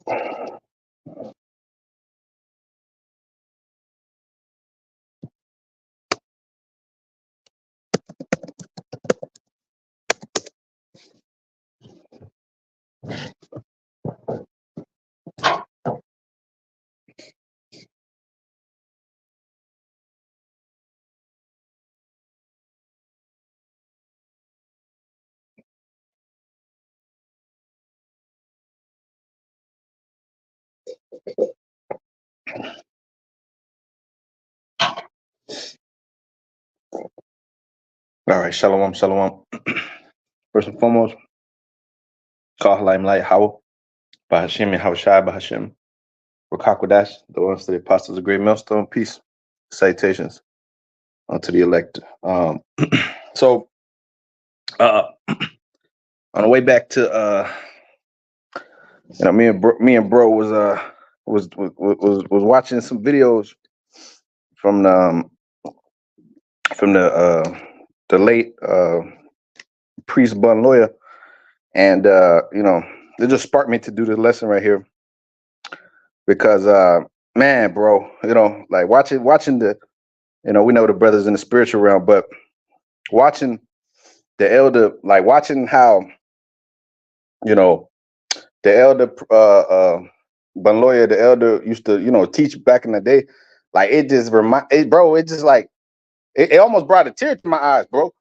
All right, shalom, shalom. First and foremost, call Halim Light Howell, Bahashim and Hawashai Bahashim, Rakakwadash, the ones to the apostles of Great Millstone, peace, salutations unto the elect. So on the way back to me and bro was watching some videos from the late priest Banlawya, and it just sparked me to do the lesson right here because man, bro, like watching the, we know the brothers in the spiritual realm, but watching the elder, like watching how the elder Banlawya, the elder used to teach back in the day, like it just it just like it almost brought a tear to my eyes, bro.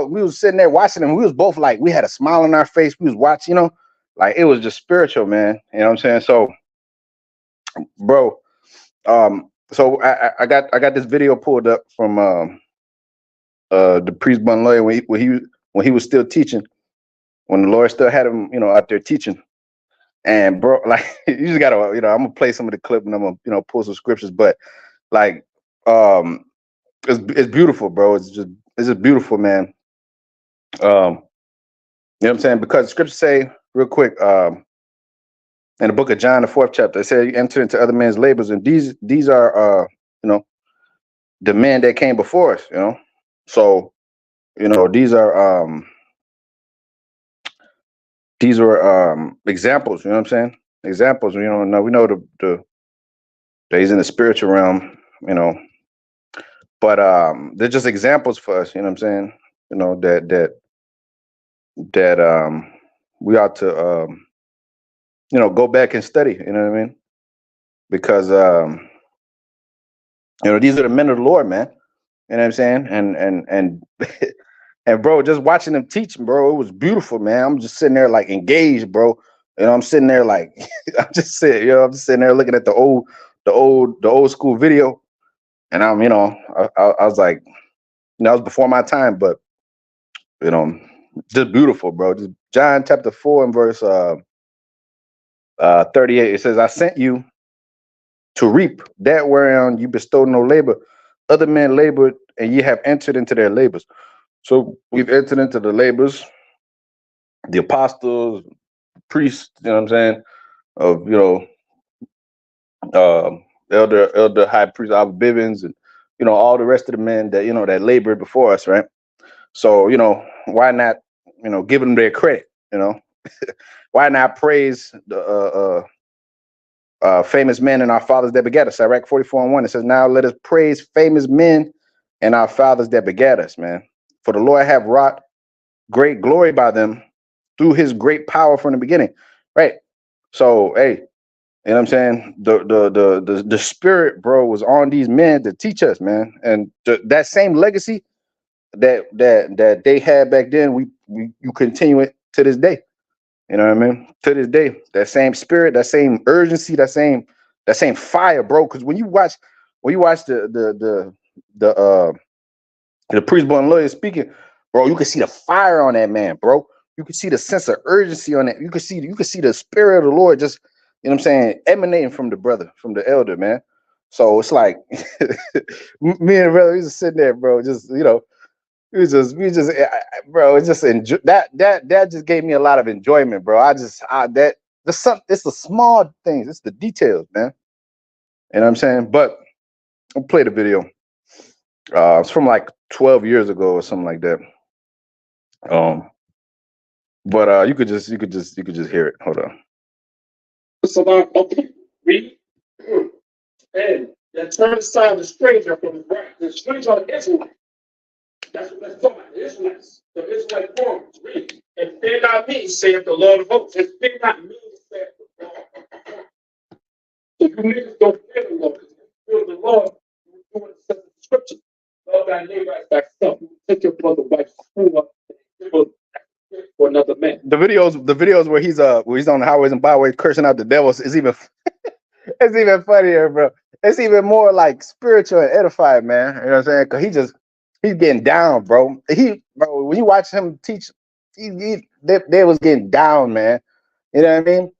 We was sitting there watching him. We was both like, we had a smile on our face. We was watching, like it was just spiritual, man. You know what I'm saying? So, bro, so I got this video pulled up from the priest Banlawya when he was still teaching, when the Lord still had him, out there teaching. And bro, like you just gotta, I'm gonna play some of the clip and I'm gonna, pull some scriptures, but like, it's beautiful, bro. It's just beautiful, man. You know what I'm saying? Because scriptures say real quick, in the book of John, the 4th chapter, it said you enter into other men's labors, and these are the men that came before us, So, these are examples, you know what I'm saying? Examples, we know the he's in the spiritual realm, but they're just examples for us, you know what I'm saying? That we ought to go back and study, you know what I mean? Because these are the men of the Lord, man. You know what I'm saying? And and bro, just watching them teach, bro, it was beautiful, man. I'm just sitting there like engaged, bro. I'm sitting there like I'm just sitting there looking at the old school video, and I was like, that was before my time, but just beautiful, bro. Just John chapter 4 and verse 38. It says, "I sent you to reap that whereon you bestowed no labor. Other men labored, and ye have entered into their labors." So we've entered into the labors, the apostles, priests, you know what I'm saying, of elder high priest Abba Bivens, and all the rest of the men that that labored before us, right? So why not give them their credit? Why not praise the famous men and our fathers that begat us? Sirach 44:1. It says, "Now let us praise famous men and our fathers that begat us," man. "For the Lord have wrought great glory by them through his great power from the beginning." Right. So, hey, you know what I'm saying? The spirit, bro, was on these men to teach us, man. And that same legacy that they had back then, you continue it to this day. You know what I mean? To this day, that same spirit, that same urgency, that same fire, bro. Because when you watch the priest born lawyer speaking, bro, you can see the fire on that man, bro. You can see the sense of urgency on that. You can see the spirit of the Lord just, what I'm saying, emanating from the brother, from the elder, man. So it's like me and the brother, we just sitting there, bro, just bro, it's just that just gave me a lot of enjoyment, bro. It's the small things, it's the details, man. You know what I'm saying? But I'll play the video. It's from like 12 years ago or something like that. But you could just hear it. Hold on. It's a lot of people. Read. And that turn aside the stranger from the right. The stranger are the Israelites. That's what that's talking about. The Israelites. The Israelite forms. Read. And fear not me, saith the Lord of hosts. And fear not me, saith the Lord of hosts. If you niggas don't fear the Lord, if you fear the Lord, you do what it says in the scripture. Love thy neighbor as thyself. You take your brother, wife, school up, for another man. The videos where he's on the highways and byways cursing out the devils is even it's even funnier, bro. It's even more like spiritual and edifying, man. You know what I'm saying? Cause he's getting down, bro. Bro, when you watch him teach, they was getting down, man. You know what I mean?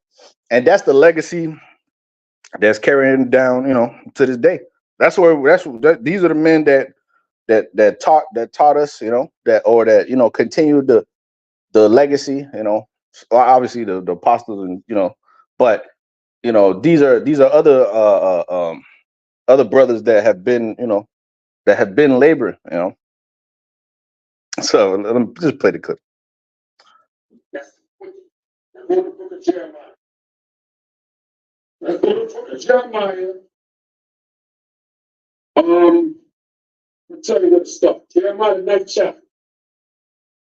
And that's the legacy that's carrying down, to this day. These are the men that taught us, that continued the legacy, well, obviously the apostles, and but these are other brothers that have been laboring, so let me just play the clip. Let's go to the book of Jeremiah. Let's go to the book of Jeremiah. I'll tell you what to start. Jeremiah, the 9th chapter.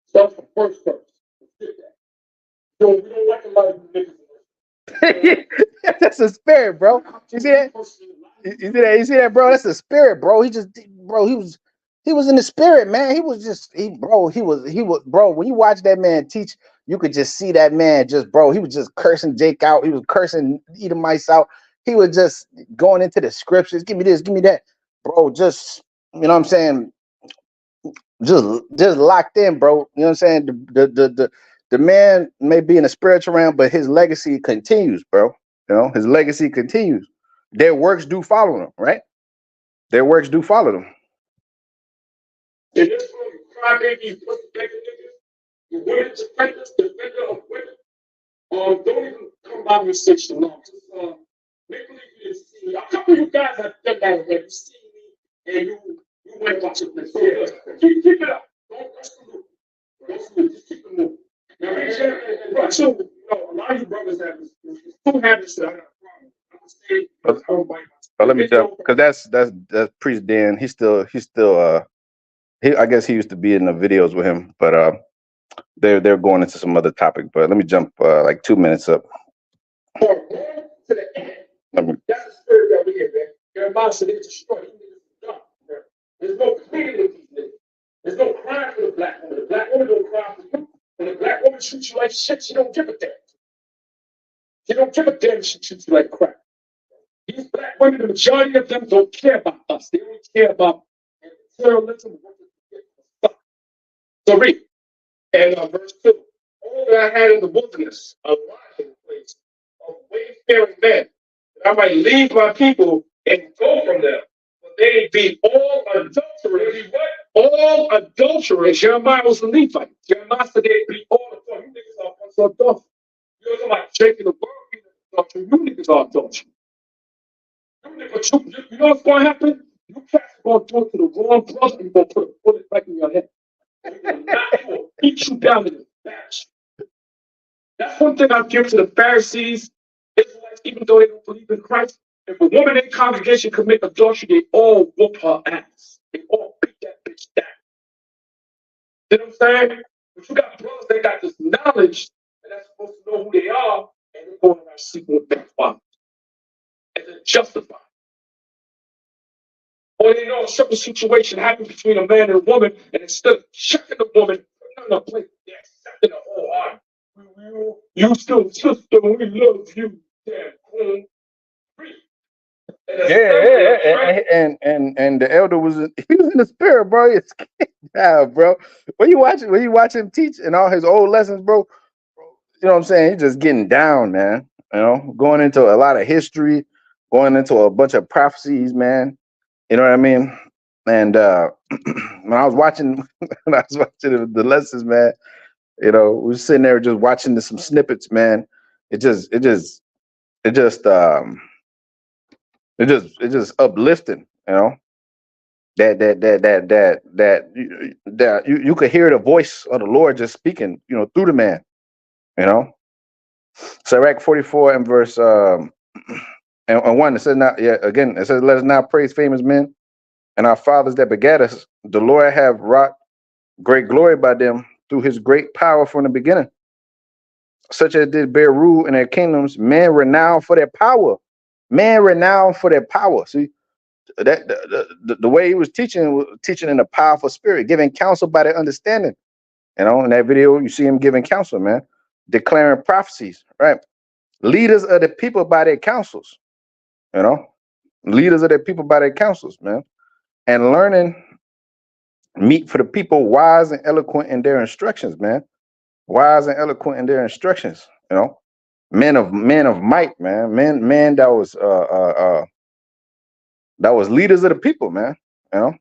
Start from first verse. We don't like a lot of niggas. That's the spirit, bro. You see that? You see that, bro? That's the spirit, bro. He was in the spirit, man. He was, bro. When you watch that man teach, you could just see that man he was just cursing Jake out. He was cursing Edomites out. He was just going into the scriptures. Give me this, give me that, bro. Just, you know what I'm saying? Just locked in, bro. You know what I'm saying? The man may be in the spiritual realm, but his legacy continues, bro. His legacy continues. Their works do follow them, right? Their works do follow them. In this room, crybaby, the women's defenders, defender of women, don't even come by me 6 long. Just make believe you didn't see me. A couple of you guys have done that already. You see me and you went watching this. So keep it up. Don't salute. Just keep it moving. Now, a lot of you brothers have this. Two habits that I got a problem. Let me jump, because that's Priest Dan. He's still I guess he used to be in the videos with him, but they're going into some other topic. But let me jump like 2 minutes up. To the end. That's the spirit that we get, man. Jeremiah said they destroyed. There's no pleading with these niggas. There's no crying for the black woman. The black woman don't cry for you. When the black woman treats you like shit, she don't give a damn. She don't give a damn if she treats you like crap. These black women, the majority of them don't care about us. They only care about materialism. So read. And verse 2. All that I had in the wilderness, a lodging place of wayfaring men, that I might leave my people and go from them. But they be all adulterers. All adulterers. Jeremiah was a Levite. Jeremiah said they be all adulterers. You niggas are also adulterers. You're talking about shaking the world being adultery. You niggas are adulterers. You know what's going to happen? You cats are going to talk to the wrong brother and you're going to put a bullet right in your head. Will beat you down in the batch. That's one thing I give to the Pharisees, Israelites, even though they don't believe in Christ. If a woman in the congregation commit adultery, they all whoop her ass. They all beat that bitch down. You know what I'm saying? But you got brothers that got this knowledge and that's supposed to know who they are, and they're going around sleeping with their fathers. And then justify. Or they know a certain situation happened between a man and a woman, and instead of checking the woman, no, please, they're accepting the whole heart. You still sister, we love you, damn queen. And the elder was in the spirit, bro. Yeah, bro. When you watch him teach and all his old lessons, bro, you know what I'm saying? He's just getting down, man. Going into a lot of history, going into a bunch of prophecies, man. You know what I mean? And when I was watching the lessons, man, we were sitting there just watching some snippets, man. It just uplifting, that you could hear the voice of the Lord just speaking, through the man, Sirach 44 and verse and 1, it says now, yeah, again, it says, let us now praise famous men and our fathers that begat us. The Lord have wrought great glory by them through his great power from the beginning, such as did bear rule in their kingdoms, men renowned for their power. Man renowned for their power. See, that the way he was teaching in a powerful spirit, giving counsel by their understanding. You know, in that video, you see him giving counsel, man, declaring prophecies, right? Leaders of the people by their counsels, you know, leaders of the people by their counsels, man, and learning meet for the people, wise and eloquent in their instructions, man, wise and eloquent in their instructions, you know, men of might, man, men that was leaders of the people, man, you know,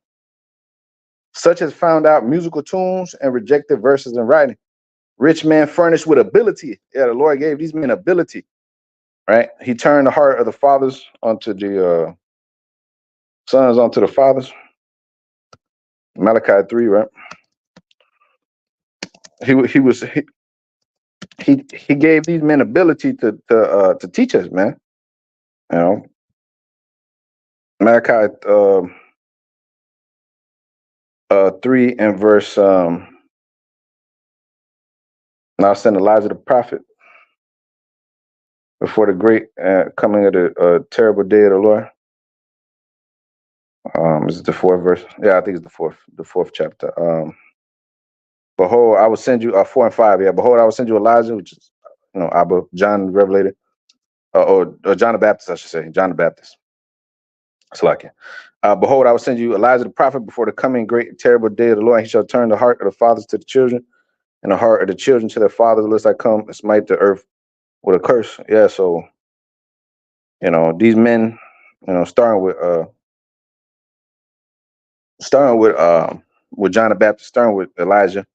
such as found out musical tunes and rejected verses in writing. Rich man furnished with ability. Yeah, the Lord gave these men ability, right? He turned the heart of the fathers onto the sons onto the fathers. Malachi 3, right? He gave these men ability to teach us, man. You know, Malachi 3 and verse now send Elijah the prophet before the great coming of the terrible day of the Lord. Is it the fourth verse? Yeah, I think it's the fourth chapter. Behold, I will send you 4 and 5. Yeah, behold, I will send you Elijah, which is Abba, John the Revelator, or John the Baptist, I should say, John the Baptist. It's like it. Behold, I will send you Elijah the prophet before the coming great terrible day of the Lord. He shall turn the heart of the fathers to the children, and the heart of the children to their fathers, lest I come and smite the earth with a curse. Yeah, so these men, starting with John the Baptist, starting with Elijah,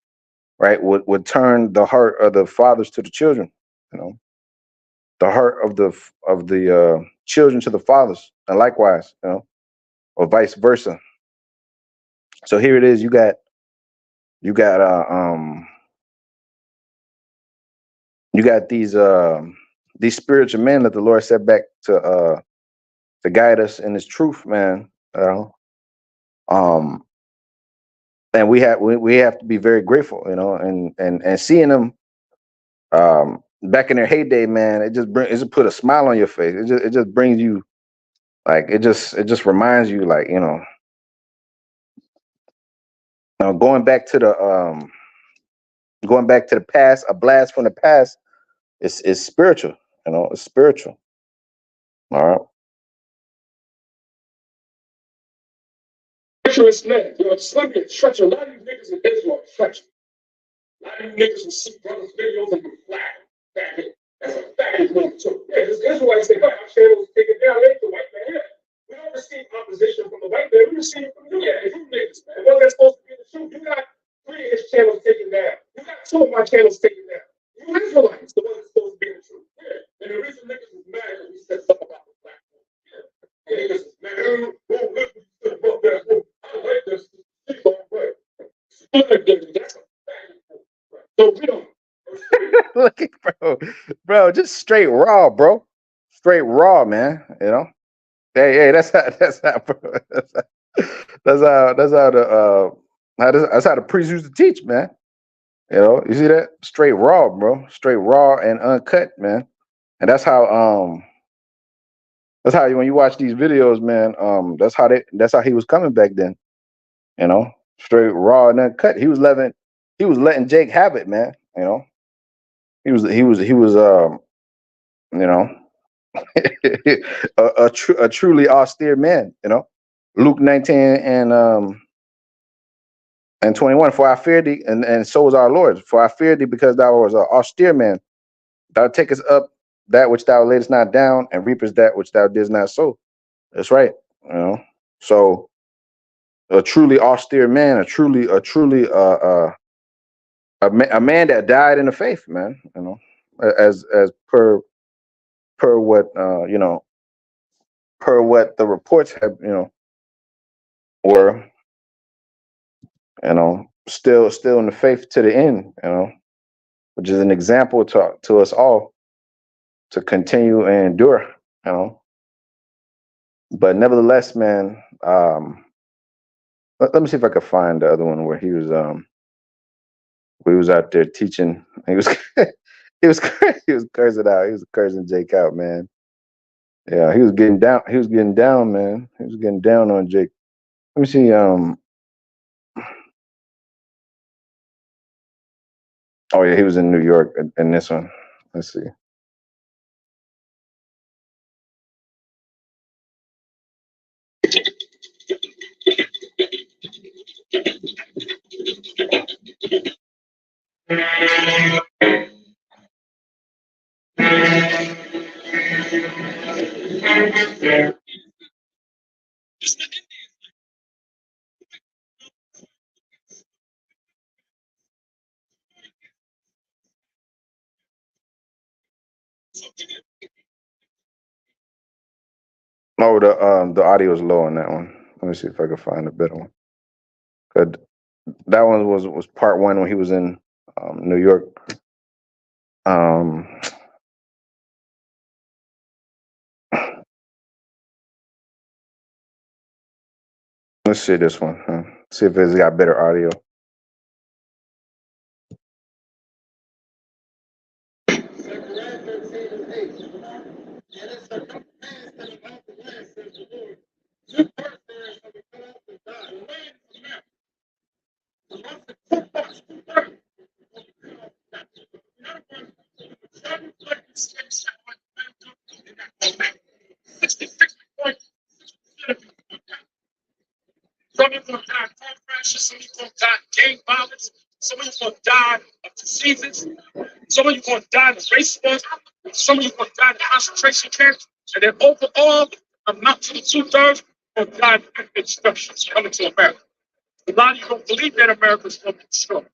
right, would turn the heart of the fathers to the children, the heart of the children to the fathers, and likewise, or vice versa. So here it is. You got these spiritual men that the Lord set back to guide us in His truth, man. And we have to be very grateful, and seeing them back in their heyday, man. It just put a smile on your face. It just brings you, like, it just reminds you, like, going back to the past, a blast from the past. It's spiritual, it's spiritual. All right. Treacherous man, slippery, treacherous. A lot of these niggas in Israel are treacherous. A lot of these niggas will see brothers' videos and be flat. That's a fact. So, yeah, this Israelites say, our channel's taken down, they the white man. Yeah. We don't receive opposition from the white man, we receive it from you. Yeah, you niggas, man. Well, that's supposed to be the truth. You got 3 of his channels taken down. You got 2 of my channels taken down. You Israelites, the ones that's supposed to be the truth. Yeah. And the reason niggas is mad is we said something about the black man. Yeah. Niggas is mad. Whoa, listen to the book that I like this. That's a fact. So we don't. Look at bro, just straight raw, bro. Straight raw, man. Hey, that's how bro. That's how the priests used to teach, man. You see that? Straight raw, bro. Straight raw and uncut, man. And that's how when you watch these videos, man, that's how he was coming back then. Straight raw and uncut. He was letting Jake have it, man. He was a truly austere man. Luke 19 and 21. For I fear thee, and so is our Lord. For I fear thee, because thou was an austere man. Thou takest up that which thou laidest not down, and reapest that which thou didst not sow. That's right. So a truly austere man, a man that died in the faith, man. As per what per what the reports have, were, still in the faith to the end, which is an example to us all. continue and endure, you know. But nevertheless, man, let me see if I could find the other one where he was out there teaching. He was he was he was cursing out. He was cursing Jake out, man. Yeah, he was getting down. He was getting down, man. He was getting down on Jake. Let me see. Oh yeah, he was in New York in this one. Let's see. Oh, the audio is low on that one. Let me see if I can find a better one. Good. That one was part one when he was in New York. Let's see this one. Huh? See if it's got better audio. Some of you gonna die of car crashes, some of you gonna die of gang violence, some of you gonna die of diseases, some of you gonna die of racism, some of you gonna die of concentration camps, and then overall, amount to the 2/3 gonna die of instructions coming to America. A lot of you don't believe that America's gonna be destroyed.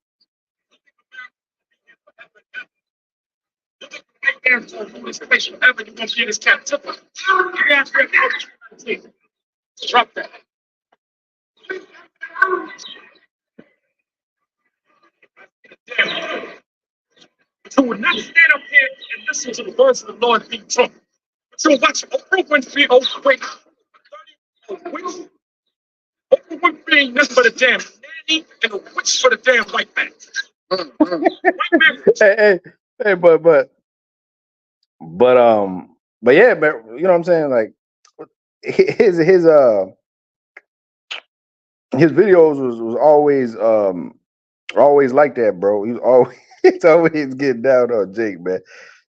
Right there for this place forever, you're gonna be in this captivity. Drop that. So we're not stand up here and listen to the words of the Lord being drunk. So watch Oprah Winfrey, Oprah Winfrey ain't nothing but a damn nanny and a witch for the damn white man. Hey, but yeah, but you know what I'm saying? Like his videos was always like that, bro. He was always he's always getting down on Jake, man.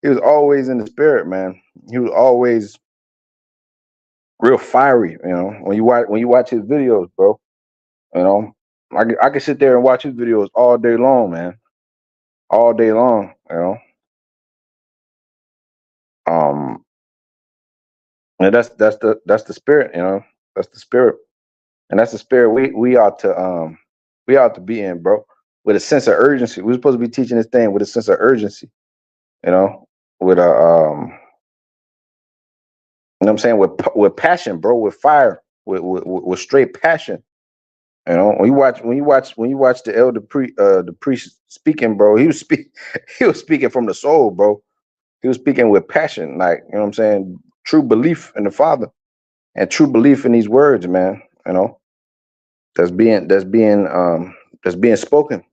He was always in the spirit, man. He was always real fiery, you know. When you watch his videos, bro, you know, I could sit there and watch his videos all day long, man. All day long, you know. And that's the spirit, you know. That's the spirit. And that's the spirit we ought to be in, bro. With a sense of urgency. We're supposed to be teaching this thing with a sense of urgency, you know, with a you know what I'm saying, with passion, bro, with fire, with straight passion. You know, when you watch the priest speaking, bro, he was speaking from the soul, bro. He was speaking with passion, like, you know what I'm saying, true belief in the Father and true belief in these words, man. You know, that's being spoken.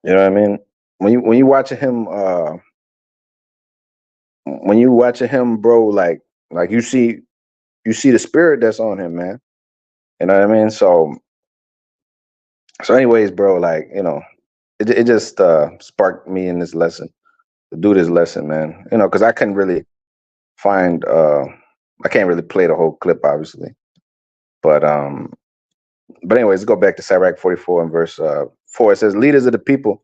You know what I mean? When you watching him, bro, like you see the spirit that's on him, man. You know what I mean? So anyways, bro, like, you know, it just sparked me in this lesson to do this lesson, man. You know, because I couldn't really find I can't really play the whole clip, obviously. But anyways, let's go back to Sirach 44 and verse 4. It says, leaders of the people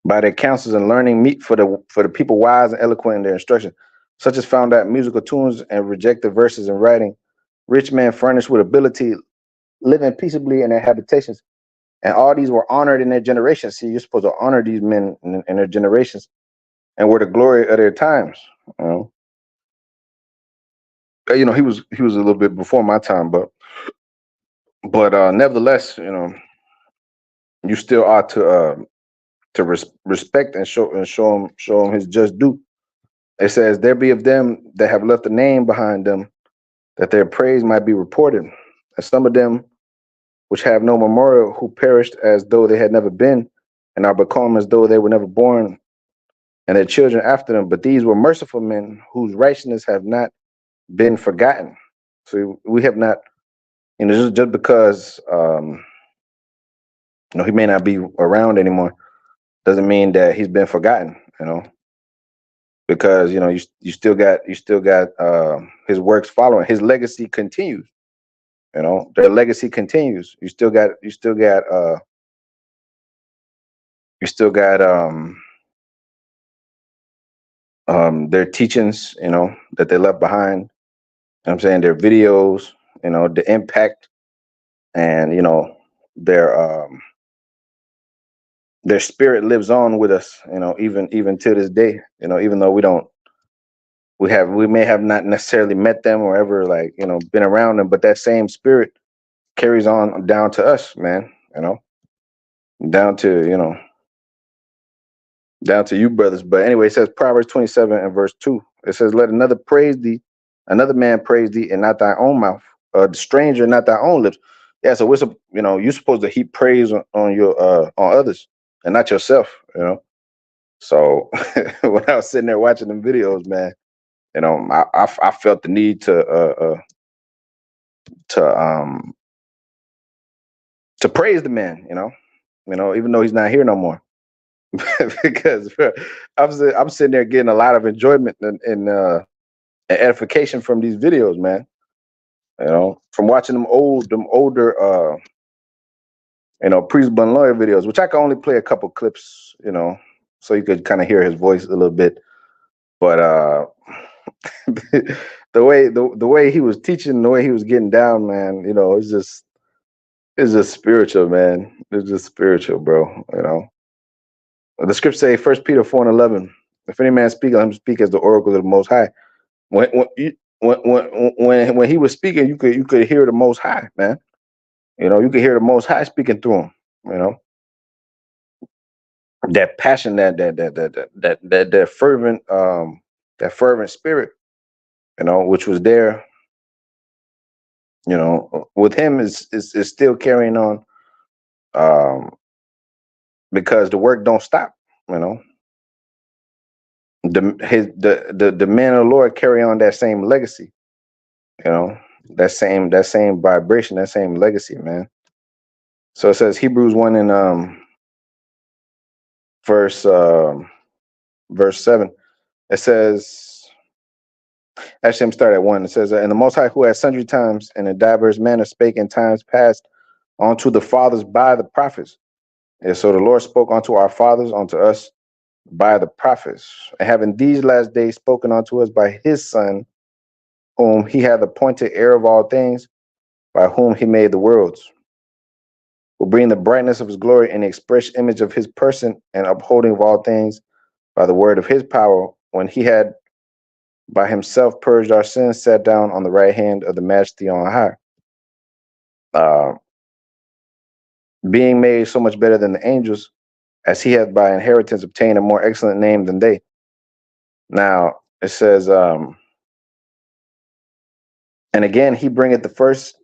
by their counsels and learning meet for the people wise and eloquent in their instruction, such as found out musical tunes and rejected verses in writing. Rich men furnished with ability, living peaceably in their habitations. And all these were honored in their generations. See, you're supposed to honor these men in their generations and were the glory of their times. You know, he was a little bit before my time, but nevertheless, you know, you still ought to to respect and show him his just due. It says, there be of them that have left a name behind them, that their praise might be reported. And some of them which have no memorial, who perished as though they had never been, and are become as though they were never born, and their children after them. But these were merciful men, whose righteousness have not been forgotten. So we have not, just because he may not be around anymore, doesn't mean that he's been forgotten. Because you still got his works following. His legacy continues. Their legacy continues. You still got their teachings, that they left behind. I'm saying their videos, the impact, and their spirit lives on with us, even to this day. Even though we may have not necessarily met them or ever been around them, but that same spirit carries on down to us, man. Down to down to you, brothers. But anyway, it says Proverbs 27 and verse 2. It says, let another man praise thee, and not thy own mouth, the stranger, not thy own lips. Yeah, so you're supposed to heap praise on your on others and not yourself. So when I was sitting there watching them videos, man, I felt the need to praise the man, even though he's not here no more. Because I'm sitting there getting a lot of enjoyment and edification from these videos, man. From watching them older Priest Banlawya videos, which I can only play a couple clips, so you could kind of hear his voice a little bit. But the way he was teaching, the way he was getting down, man, it's just spiritual, man. It's just spiritual, bro. The scripture say, 1 Peter 4:11, if any man speak, let him speak as the oracle of the Most High. When he was speaking, you could hear the Most High, man. You could hear the Most High speaking through him. That passion, that fervent spirit, which was there, with him is still carrying on, because the work don't stop. The men of the Lord carry on that same legacy, that same vibration, that same legacy, man. So it says Hebrews 1 and verse 7. It says, actually, I'm starting at 1. It says, and the Most High, who at sundry times and in diverse manners spake in times past unto the fathers by the prophets. And so the Lord spoke unto our fathers, unto us by the prophets, and having these last days spoken unto us by his Son, whom he hath appointed heir of all things, by whom he made the worlds, will bring the brightness of his glory in the express image of his person, and upholding of all things by the word of his power, when he had by himself purged our sins, sat down on the right hand of the majesty on high, being made so much better than the angels, as he hath by inheritance obtained a more excellent name than they. Now it says, and again, he bringeth the first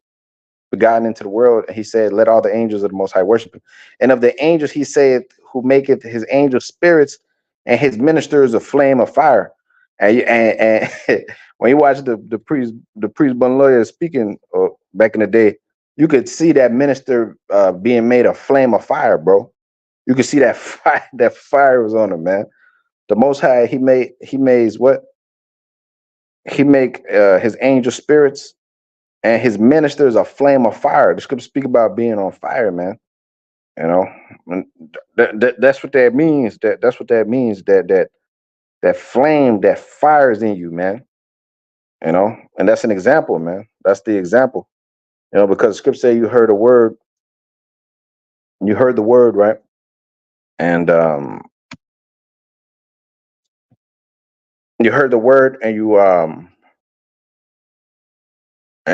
begotten into the world, and he said, let all the angels of the Most High worship him. And of the angels he saith, who maketh his angels spirits and his ministers a flame of fire. And when you watch the priest Banlawya speaking back in the day, you could see that minister being made a flame of fire, bro. You could see that fire. That fire was on him, man. The Most High, he made what? He make his angel spirits and his ministers a flame of fire. The scripture speak about being on fire, man. And that's what that means. That's what that means. That flame, that fire is in you, man. And that's an example, man. That's the example. Because the scripture say you heard the word, right? And you heard the word, and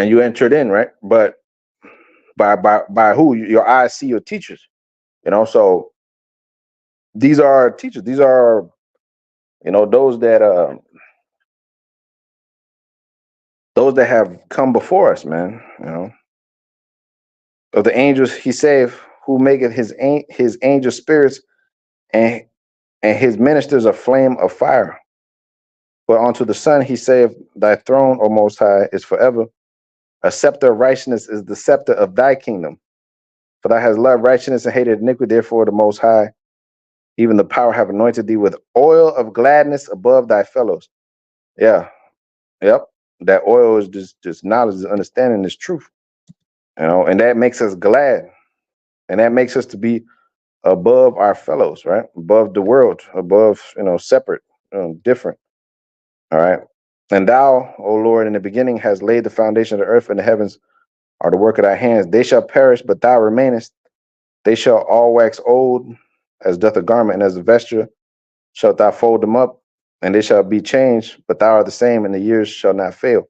you entered in, right? But by who? Your eyes see your teachers. So these are our teachers. These are, those that have come before us, man. Of the angels he saved, who maketh his angel spirits and his ministers a flame of fire. But unto the Son he saith, thy throne, O Most High, is forever. A scepter of righteousness is the scepter of thy kingdom. For thou hast loved righteousness and hated iniquity, therefore the Most High, even the power, have anointed thee with oil of gladness above thy fellows. Yeah, yep. That oil is just knowledge, is understanding, is truth. And that makes us glad. And that makes us to be above our fellows, right? Above the world, above, separate, different. All right. And thou, O Lord, in the beginning has laid the foundation of the earth, and the heavens are the work of thy hands. They shall perish, but thou remainest. They shall all wax old, as doth a garment, and as a vesture shalt thou fold them up, and they shall be changed, but thou art the same, and the years shall not fail.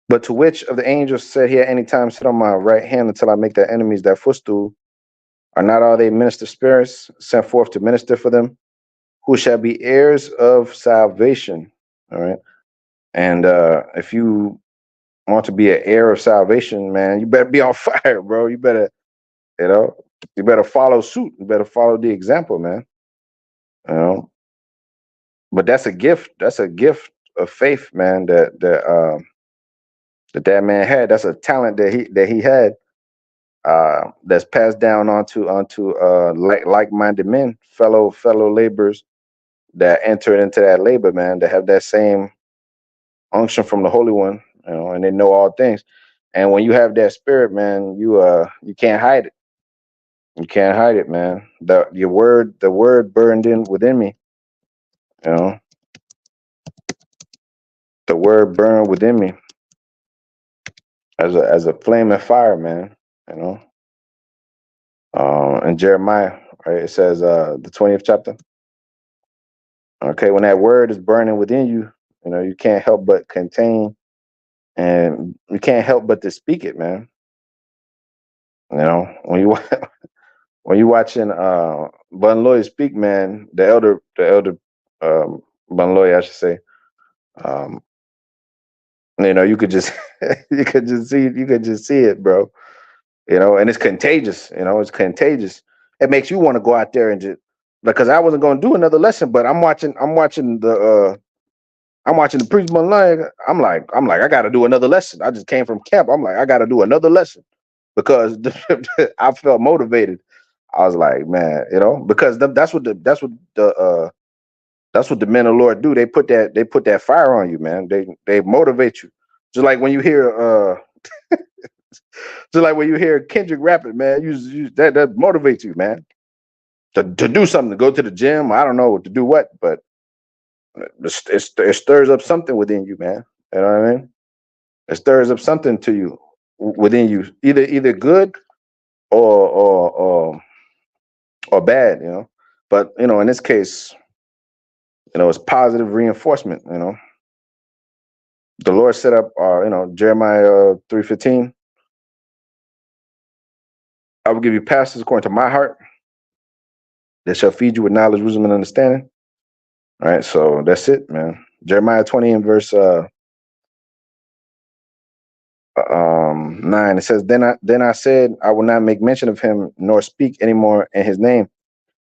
But to which of the angels said he at any time, sit on my right hand until I make thy enemies thy footstool? Are not all they minister spirits sent forth to minister for them, who shall be heirs of salvation? All right. And if you want to be an heir of salvation, man, you better be on fire, bro. You better follow suit. You better follow the example, man. But that's a gift. That's a gift of faith, man. That man had. That's a talent that he had. That's passed down onto like-minded men, fellow laborers that enter into that labor, man. That have that same unction from the Holy One, and they know all things. And when you have that spirit, man, you can't hide it. You can't hide it, man. The word burned in within me. The word burned within me as a flame of fire, man. In Jeremiah, right? It says the 20th chapter. Okay, when that word is burning within you, you can't help but contain, and you can't help but to speak it, man. When you when you watching Banlawya speak, man, the elder Banlawya, I should say, you could just you could just see it, bro. And it's contagious. It's contagious. It makes you want to go out there and just, because I wasn't going to do another lesson, but I'm watching the priest Banlawya. I'm like, I got to do another lesson. I just came from camp. I'm like, I got to do another lesson because I felt motivated. I was like, man, because that's what the men of the Lord do. They put that fire on you, man. They motivate you. Just like when you hear Kendrick rapping, man, that motivates you, man, to do something, to go to the gym. I don't know to do what, but it stirs up something within you, man. You know what I mean? It stirs up something to you within you, either good or bad, But in this case, it's positive reinforcement. The Lord set up, Jeremiah 3:15. I will give you pastors according to my heart. They shall feed you with knowledge, wisdom, and understanding. All right, so that's it, man. Jeremiah 20 and verse 9. It says, Then I said, I will not make mention of him, nor speak anymore in his name.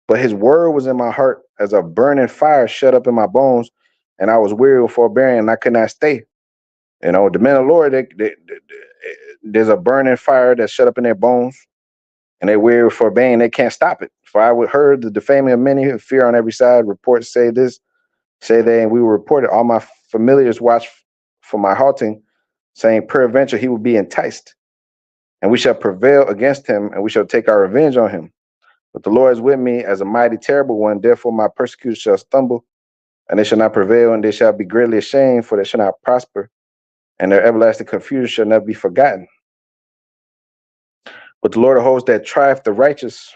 But his word was in my heart as a burning fire shut up in my bones, and I was weary of forbearing, and I could not stay. The men of the Lord, there's a burning fire that's shut up in their bones, and they weary of forbearing. They can't stop it. For I would heard the defaming of many, fear on every side. Reports say this, say they, and we will report it. All my familiars watch for my halting, saying, peradventure he will be enticed, and we shall prevail against him, and we shall take our revenge on him. But the Lord is with me as a mighty, terrible one. Therefore my persecutors shall stumble, and they shall not prevail, and they shall be greatly ashamed, for they shall not prosper, and their everlasting confusion shall never be forgotten. But the Lord of hosts that trieth the righteous,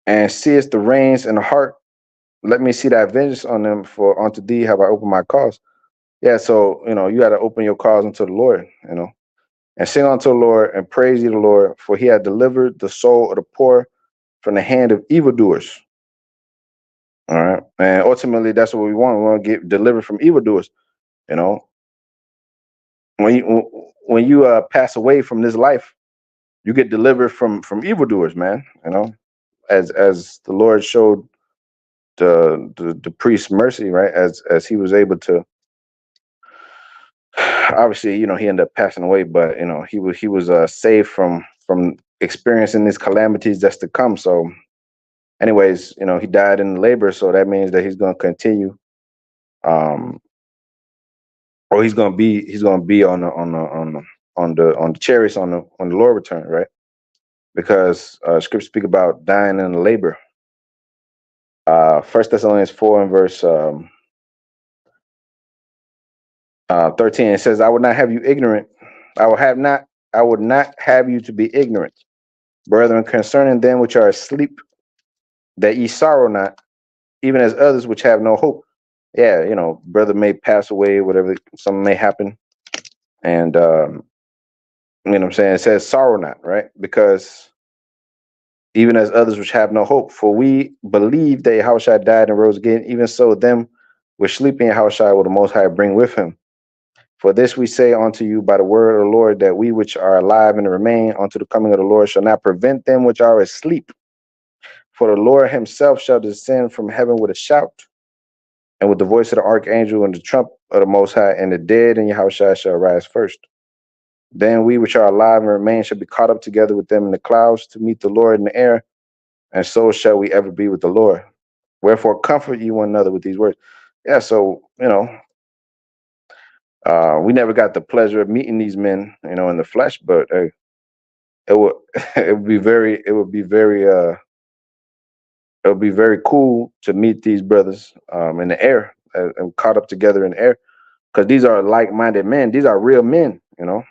and seest the reins in the heart, let me see thy vengeance on them, for unto thee have I opened my cause. Yeah, so you got to open your cause unto the Lord. and sing unto the Lord, and praise ye the Lord, for he hath delivered the soul of the poor from the hand of evildoers. All right. And ultimately, that's what we want. We want to get delivered from evildoers. You know, when you pass away from this life, you get delivered from evildoers, man. You know, as the Lord showed the priest mercy, right? As he was able to, obviously, you know, he ended up passing away, but you know, he was saved from experiencing these calamities that's to come. So, anyways, you know, he died in labor, so that means that he's going to continue, or he's gonna be on the chariots on the Lord return, right? Because scripture speak about dying in labor. First Thessalonians 4 and verse 13, it says, I would not have you ignorant. I would not have you to be ignorant, brethren, concerning them which are asleep, that ye sorrow not, even as others which have no hope. Yeah, you know, brother may pass away, whatever, something may happen. And you know what I'm saying? It says sorrow not, right? Because even as others which have no hope. For we believe that Yahushua died and rose again, even so them which sleep in Yahushua will the Most High bring with him. For this we say unto you by the word of the Lord, that we which are alive and remain unto the coming of the Lord shall not prevent them which are asleep. For the Lord himself shall descend from heaven with a shout, and with the voice of the archangel and the trump of the Most High, and the dead in Yahushua shall rise first. Then we which are alive and remain shall be caught up together with them in the clouds to meet the Lord in the air, and so shall we ever be with the Lord. Wherefore comfort ye one another with these words. Yeah, so you know, we never got the pleasure of meeting these men, you know, in the flesh, but it would it would be very cool to meet these brothers in the air, and caught up together in the air, because these are like-minded men. These are real men, you know,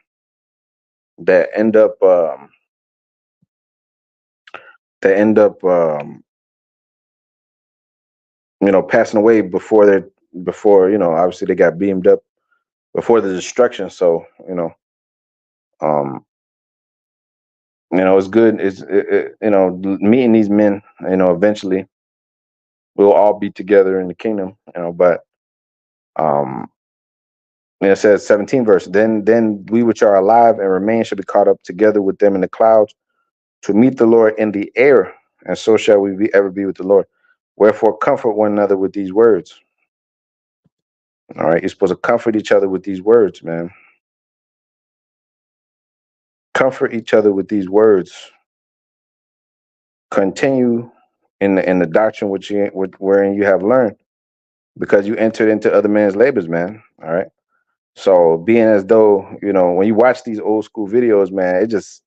that end up you know, passing away before you know, obviously they got beamed up before the destruction. So um you know, it's good. You know, meeting these men, you know, eventually we'll all be together in the kingdom, you know. But um it says 17 verse, then we which are alive and remain shall be caught up together with them in the clouds to meet the Lord in the air, and so shall we ever be with the Lord. Wherefore comfort one another with these words. All right, you're supposed to comfort each other with these words, man. Comfort each other with these words. Continue in the doctrine wherein you have learned, because you entered into other men's labors, man. All right. So being as though, you know, when you watch these old school videos, man, it's just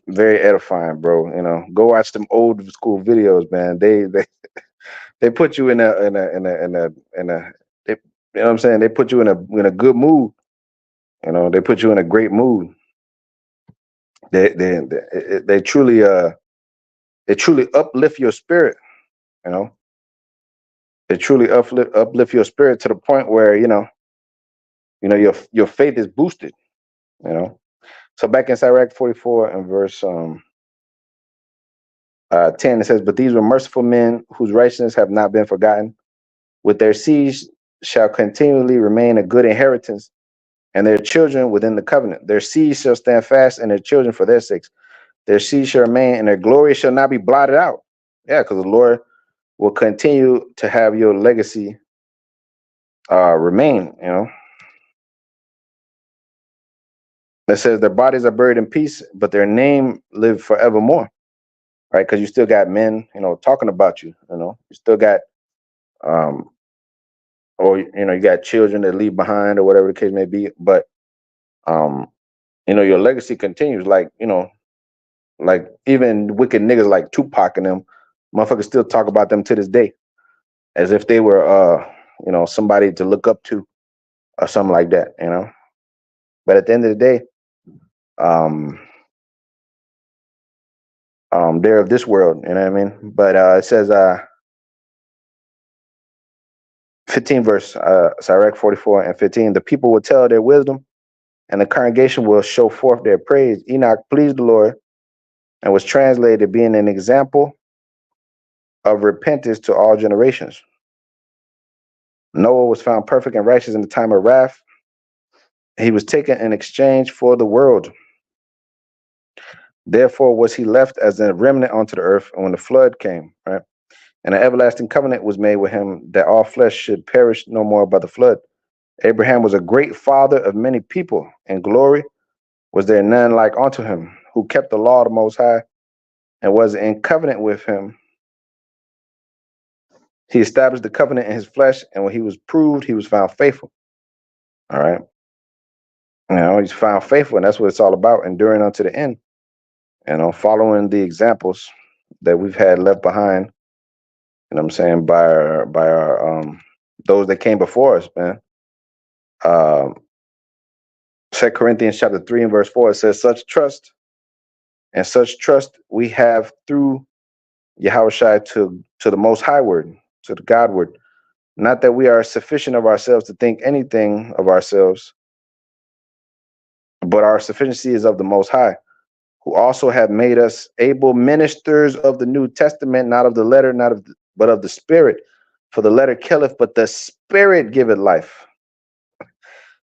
very edifying, bro. You know, go watch them old school videos, man. They put you in a they, you know what I'm saying? They put you in a good mood. You know, they put you in a great mood. They truly uplift your spirit. You know, they truly uplift your spirit to the point where your faith is boosted. You know, so back in Sirach 44 and verse 10, it says, "But these were merciful men whose righteousness have not been forgotten. With their seeds shall continually remain a good inheritance, and their children within the covenant. Their seeds shall stand fast, and their children for their sakes. Their seed shall remain, and their glory shall not be blotted out." Yeah, because the Lord will continue to have your legacy remain. You know, it says their bodies are buried in peace, but their name live forevermore. Right? Because you still got men, you know, talking about you. You know, you still got, um, or you know, you got children that leave behind, or whatever the case may be. But um, you know, your legacy continues. Like, you know, like even wicked niggas like Tupac and them, motherfuckers still talk about them to this day, as if they were you know, somebody to look up to or something like that, you know. But at the end of the day, um they're of this world, you know what I mean? But it says 15 verse, Sirach 44 and 15, the people will tell their wisdom, and the congregation will show forth their praise. Enoch pleased the Lord and was translated, being an example of repentance to all generations. Noah was found perfect and righteous in the time of wrath. He was taken in exchange for the world. Therefore was he left as a remnant onto the earth. And when the flood came, right, and an everlasting covenant was made with him, that all flesh should perish no more by the flood. Abraham was a great father of many people. In glory was there none like unto him, who kept the law of the Most High and was in covenant with him. He established the covenant in his flesh, and when he was proved, he was found faithful. All right. He's found faithful, and that's what it's all about, enduring unto the end. Following the examples that we've had left behind, you know what I'm saying, by our those that came before us, man. 2 Corinthians chapter 3 and verse 4, it says, such trust we have through Yahushua to the most high word, to the Godward. Not that we are sufficient of ourselves to think anything of ourselves, but our sufficiency is of the Most High, who also have made us able ministers of the New Testament, not of the letter, but of the Spirit. For the letter killeth, but the Spirit giveth life.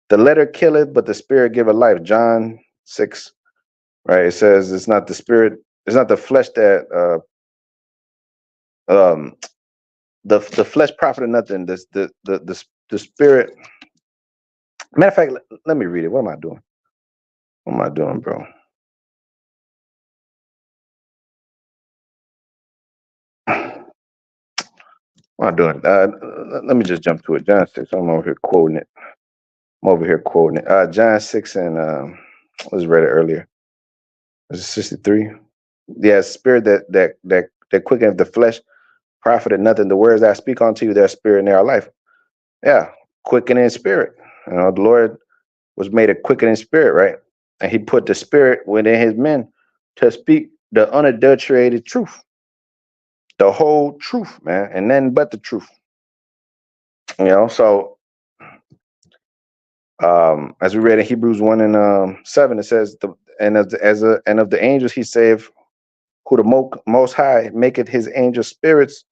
The letter killeth, but the Spirit giveth life. John 6, right? It says it's not the spirit, it's not the flesh that the flesh profited nothing. The Spirit. Matter of fact, let me read it. What am I doing? What am I doing, bro? What am I doing? Let me just jump to it. John 6. I'm over here quoting it. John 6 and I was read it earlier. Was it 63? Yeah, spirit that quickeneth the flesh profited nothing. The words that I speak unto you, their spirit and their life. Yeah, quickening spirit. The Lord was made a quickening spirit, right? And he put the spirit within his men to speak the unadulterated truth. The whole truth, man, and nothing but the truth. So as we read in Hebrews 1 and 7, it says, and of the angels he saved, who the most high maketh his angel spirits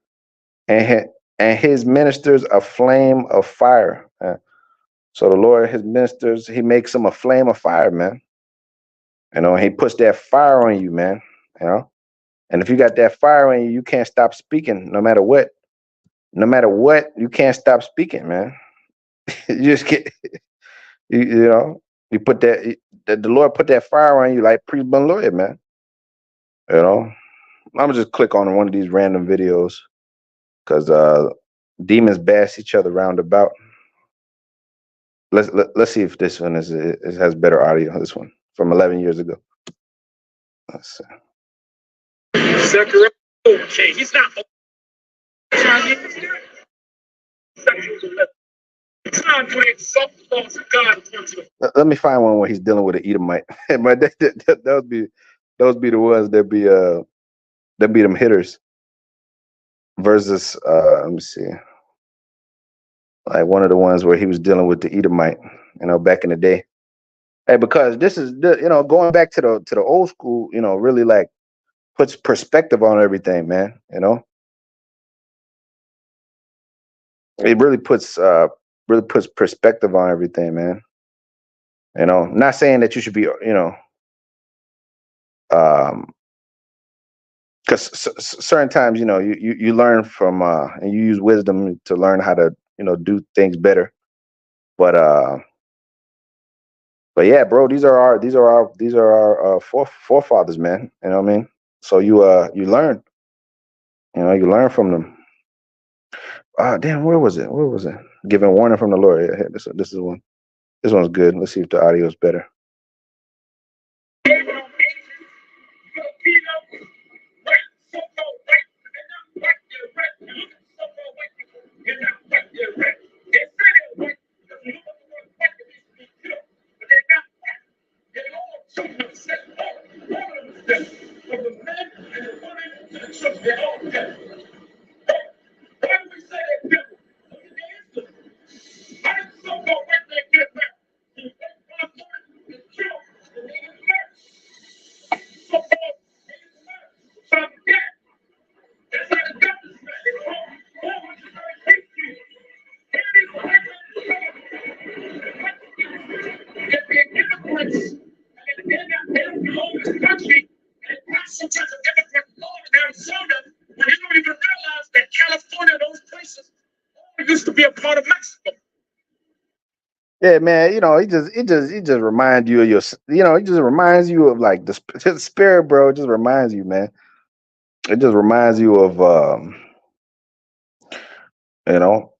and his ministers a flame of fire. So the Lord, his ministers, he makes them a flame of fire, man. He puts that fire on you, man. And if you got that fire on you, you can't stop speaking no matter what. No matter what, you can't stop speaking, man. You just get, you put that, the Lord put that fire on you like priest Banlawya, man. I'm gonna just click on one of these random videos because demons bash each other round about. Let's see if this one it has better audio. This one from 11 years ago. Let's see. Zechariah, okay, he's not. Let me find one where he's dealing with an Edomite. But those be the ones that be them hitters. Versus let me see, like one of the ones where he was dealing with the Edomite, back in the day. Hey, because this is going back to the old school, really like puts perspective on everything, man. It really puts perspective on everything, man. Not saying that you should be, because certain times, you learn from and you use wisdom to learn how to, do things better. But yeah, bro, these are our forefathers, man. You know what I mean? So you learn, you learn from them. Damn, where was it? Giving warning from the Lord. Yeah, this is one. This one's good. Let's see if the audio is better. Arizona, when you don't even realize that California, those places, used to be a part of Mexico. Yeah, man. You know, he just reminds you of your. You know, he just reminds you of like the spirit, bro. It just reminds you, man. It just reminds you of, you know,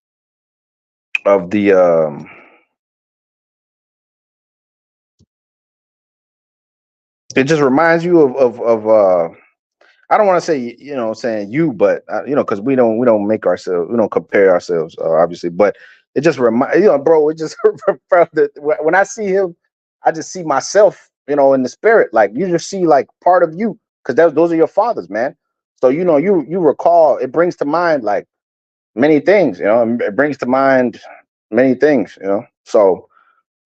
of the. It just reminds you of. I don't want to say, you know, saying you, but you know, because we don't make ourselves, we don't compare ourselves, obviously. But it just remind, you know, bro. It just when I see him, I just see myself, you know, in the spirit. Like you just see like part of you, because those are your fathers, man. So you know, you recall. It brings to mind like many things, you know. It brings to mind many things, you know. So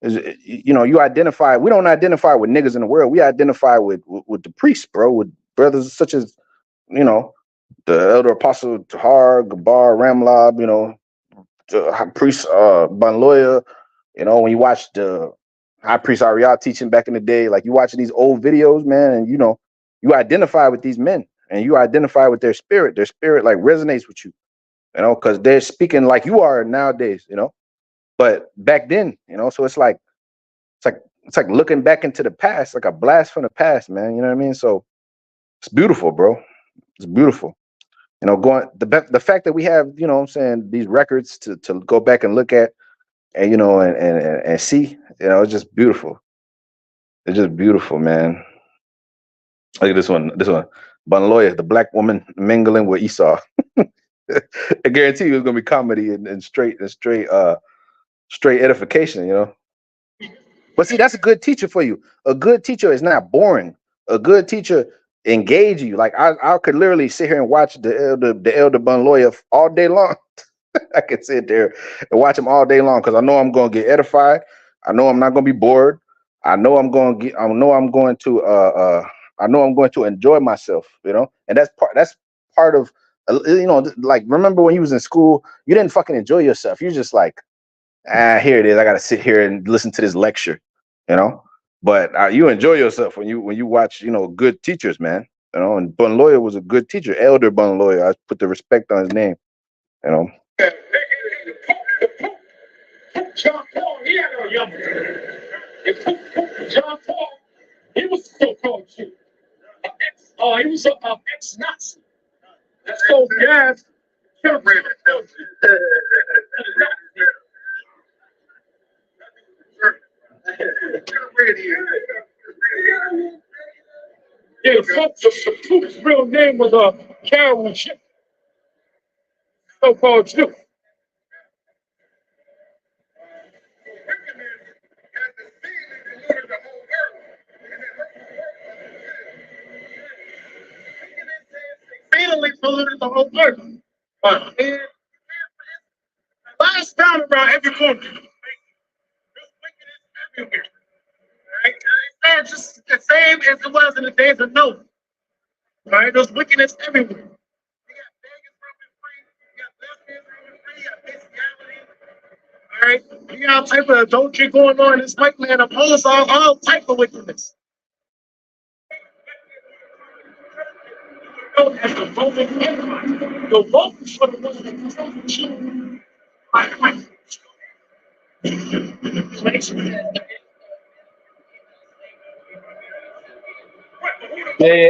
you know, you identify. We don't identify with niggas in the world. We identify with the priests, bro. With brothers such as, you know, the elder apostle Tahar, Gabar, Ramlab, you know, the high priest Banlawya. You know, when you watch the high priest Ariel teaching back in the day, like you watching these old videos, man, and you know, you identify with these men and you identify with their spirit. Their spirit like resonates with you know, because they're speaking like you are nowadays, you know. But back then, you know, so it's like looking back into the past, like a blast from the past, man. You know what I mean? So it's beautiful, bro. It's beautiful. You know, the fact that we have, you know what I'm saying, these records to go back and look at and, you know, and see, you know, it's just beautiful. It's just beautiful, man. Look at this one. This one. Banlawya, the black woman mingling with Esau. I guarantee you it's gonna be comedy and straight edification, you know. But see, that's a good teacher for you. A good teacher is not boring. A good teacher engage you. Like I could literally sit here and watch the elder Banlawya all day long. I could sit there and watch him all day long because I know I'm going to get edified. I know I'm not going to be bored. I know I'm going to get. I know I'm going to. I know I'm going to enjoy myself. You know, and that's part. That's part of. You know, like remember when you was in school, you didn't fucking enjoy yourself. You're just like, here it is. I got to sit here and listen to this lecture. You know, but you enjoy yourself when you watch, you know, good teachers, man. You know, and Banlawya was a good teacher, Elder Banlawya. I put the respect on his name. You know. John Paul, he had a young John Paul, he was a so-called Jew. He was an ex-Nazi. So, yeah, yeah, the Pope's real name was Carol Chip, so-called Jew. Fatally polluted the whole earth. And last time around every corner, there's wickedness everywhere. Right? And it's just the same as it was in the days of Noah. Right? There's wickedness everywhere. You got beggars running free, you got lesbians running free, you got bestiality. All right? You got all type of adultery going on in this white land of all type of wickedness. As the Roman Empire, the Romans were the ones that controlled the children. Right. Yeah,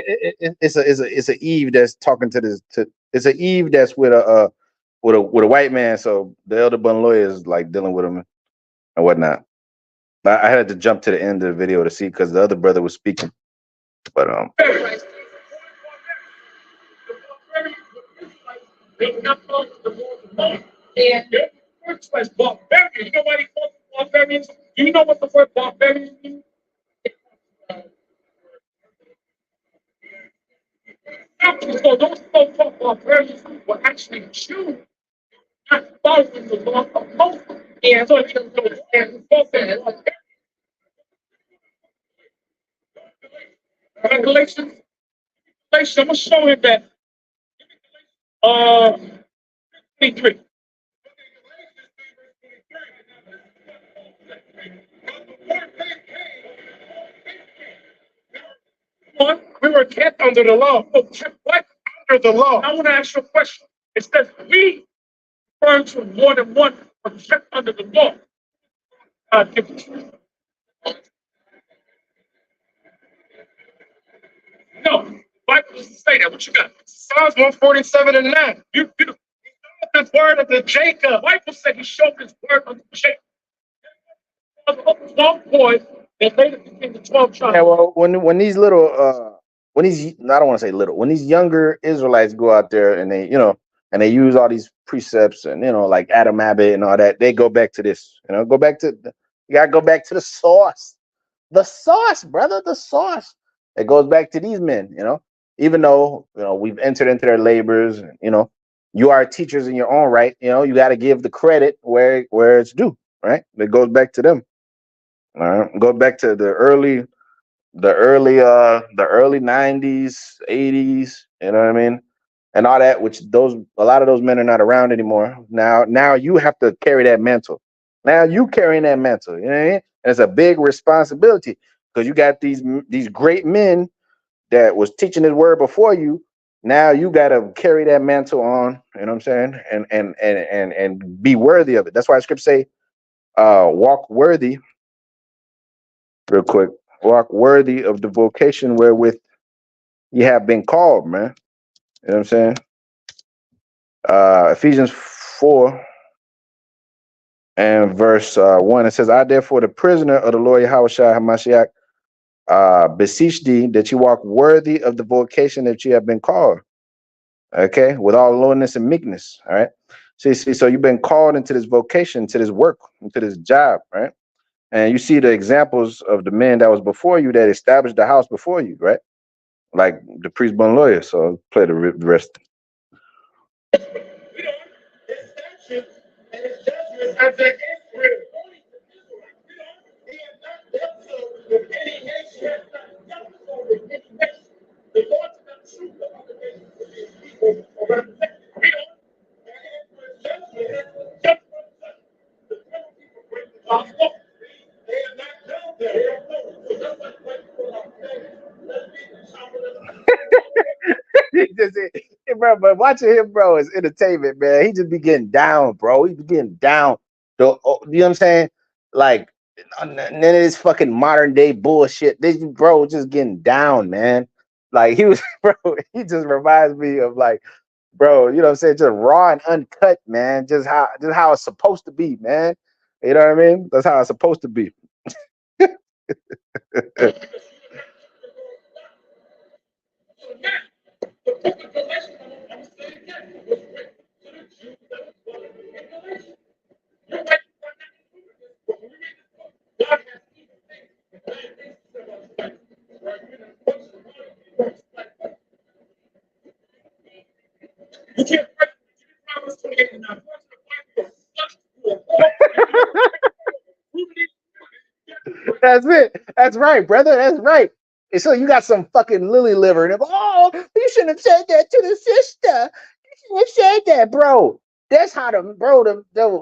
it's a Eve that's talking to this. It's a Eve that's with a white man. So the elder Banlawya is like dealing with him and whatnot. I had to jump to the end of the video to see because the other brother was speaking. But Yeah. First was barbarian. You know why they call them barbarians? Do you know what the word barbarian means? So those so-called barbarians were actually Jews, not following the law of Moses. Yeah, so you know, Regulations. I'm gonna show him that. 23. We were kept under the law. Kept what? under the law. I want to ask you a question. It says we refer to more than one just under the law. No, the Bible doesn't say that. What you got? Psalms 147 and 9. You this word of the Jacob. The Bible said he showed his word unto Jacob. 12 boys that later became the 12 tribes. Yeah, well, when these little when these, I don't want to say little, when these younger Israelites go out there and they, and they use all these precepts and, like Adam Abbott and all that, they go back to this, go back to you gotta go back to the source. The source, brother, the source. It goes back to these men, even though, we've entered into their labors, and, you are teachers in your own right, you got to give the credit where it's due, right? It goes back to them. All right. Go back to the early 90s, 80s, you know what I mean? And all that, which a lot of those men are not around anymore. Now you have to carry that mantle. Now you carrying that mantle, you know what I mean? And it's a big responsibility because you got these great men that was teaching his word before you. Now you got to carry that mantle on, you know what I'm saying? And be worthy of it. That's why the scripture say, walk worthy, real quick, walk worthy of the vocation wherewith you have been called, man. You know what I'm saying? Ephesians 4 and verse 1, it says, I therefore, the prisoner of the Lord Yahushua HaMashiach, beseech thee that you walk worthy of the vocation that you have been called. Okay, with all lowliness and meekness. All right. See, so you've been called into this vocation, to this work, into this job, right? And you see the examples of the men that was before you that established the house before you, right? Like the priest Banlawya. So I'll play the rest. Bro, but watching him, bro, is entertainment, man. He just be getting down, bro. He be getting down. You know what I'm saying? Like, none of this fucking modern day bullshit. This bro just getting down, man. Like he was, bro. He just reminds me of like, bro. You know what I'm saying? Just raw and uncut, man. Just how it's supposed to be, man. You know what I mean? That's how it's supposed to be. That's it. That's right, brother. That's right. And so you got some fucking lily liver and oh, you shouldn't have said that to the sister. You shouldn't have said that, bro. That's how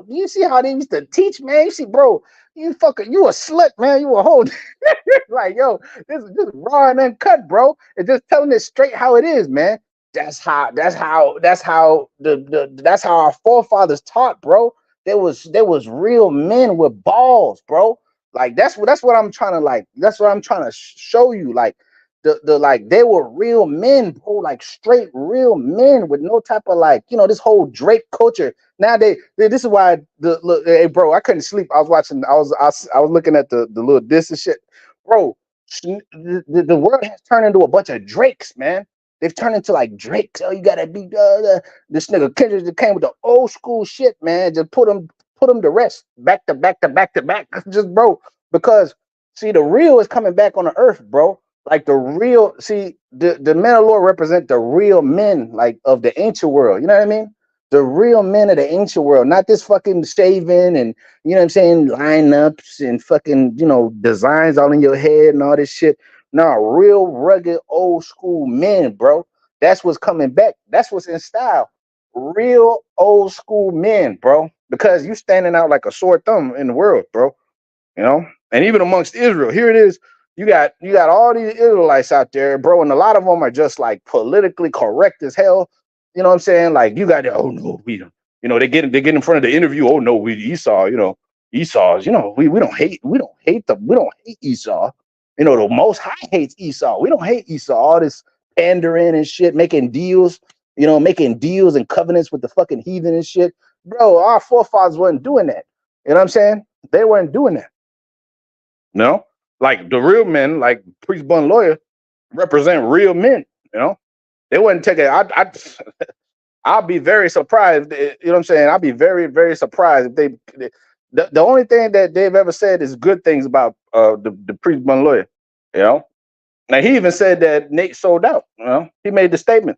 you see how they used to teach, man. You see, bro, you a slut, man. You a whole like, yo, this is just raw and uncut, bro. And just telling it straight how it is, man. That's how our forefathers taught, bro. There was real men with balls, bro. Like that's what I'm trying to that's what I'm trying to show you. Like like they were real men, bro, like straight real men with no type of this whole Drake culture. Now this is why look, hey bro, I couldn't sleep. I was looking at the little diss and shit. Bro, the world has turned into a bunch of Drakes, man. They've turned into like Drakes. Oh, you gotta be this nigga Kendrick that came with the old school shit, man. Just put them to rest, back to back. Just bro, because see the real is coming back on the earth, bro. Like the real, see the men of the Lord represent the real men like of the ancient world. You know what I mean? The real men of the ancient world, not this fucking shaving and you know what I'm saying, lineups and fucking designs all in your head and all this shit. No, real rugged old school men, bro. That's what's coming back. That's what's in style. Real old school men, bro. Because you standing out like a sore thumb in the world, bro. And even amongst Israel, here it is. you got all these Israelites out there, bro, and a lot of them are just like politically correct as hell. You know what I'm saying? Like you got, oh no, we don't. You know, they get in front of the interview. Oh no, we Esau. You know, Esau's. You know, we don't hate Esau. You know, the Most High hates Esau. We don't hate Esau. All this pandering and shit, making deals. You know, making deals and covenants with the fucking heathen and shit. Bro, our forefathers wasn't doing that. You know what I'm saying? They weren't doing that. No, like the real men, like priest, Banlawya, represent real men. You know, they wouldn't take it. I'll be very surprised. You know what I'm saying? I'll be very, very surprised if they. The only thing that they've ever said is good things about the priest Banlawya. You know, now he even said that Nate sold out. You know, he made the statement.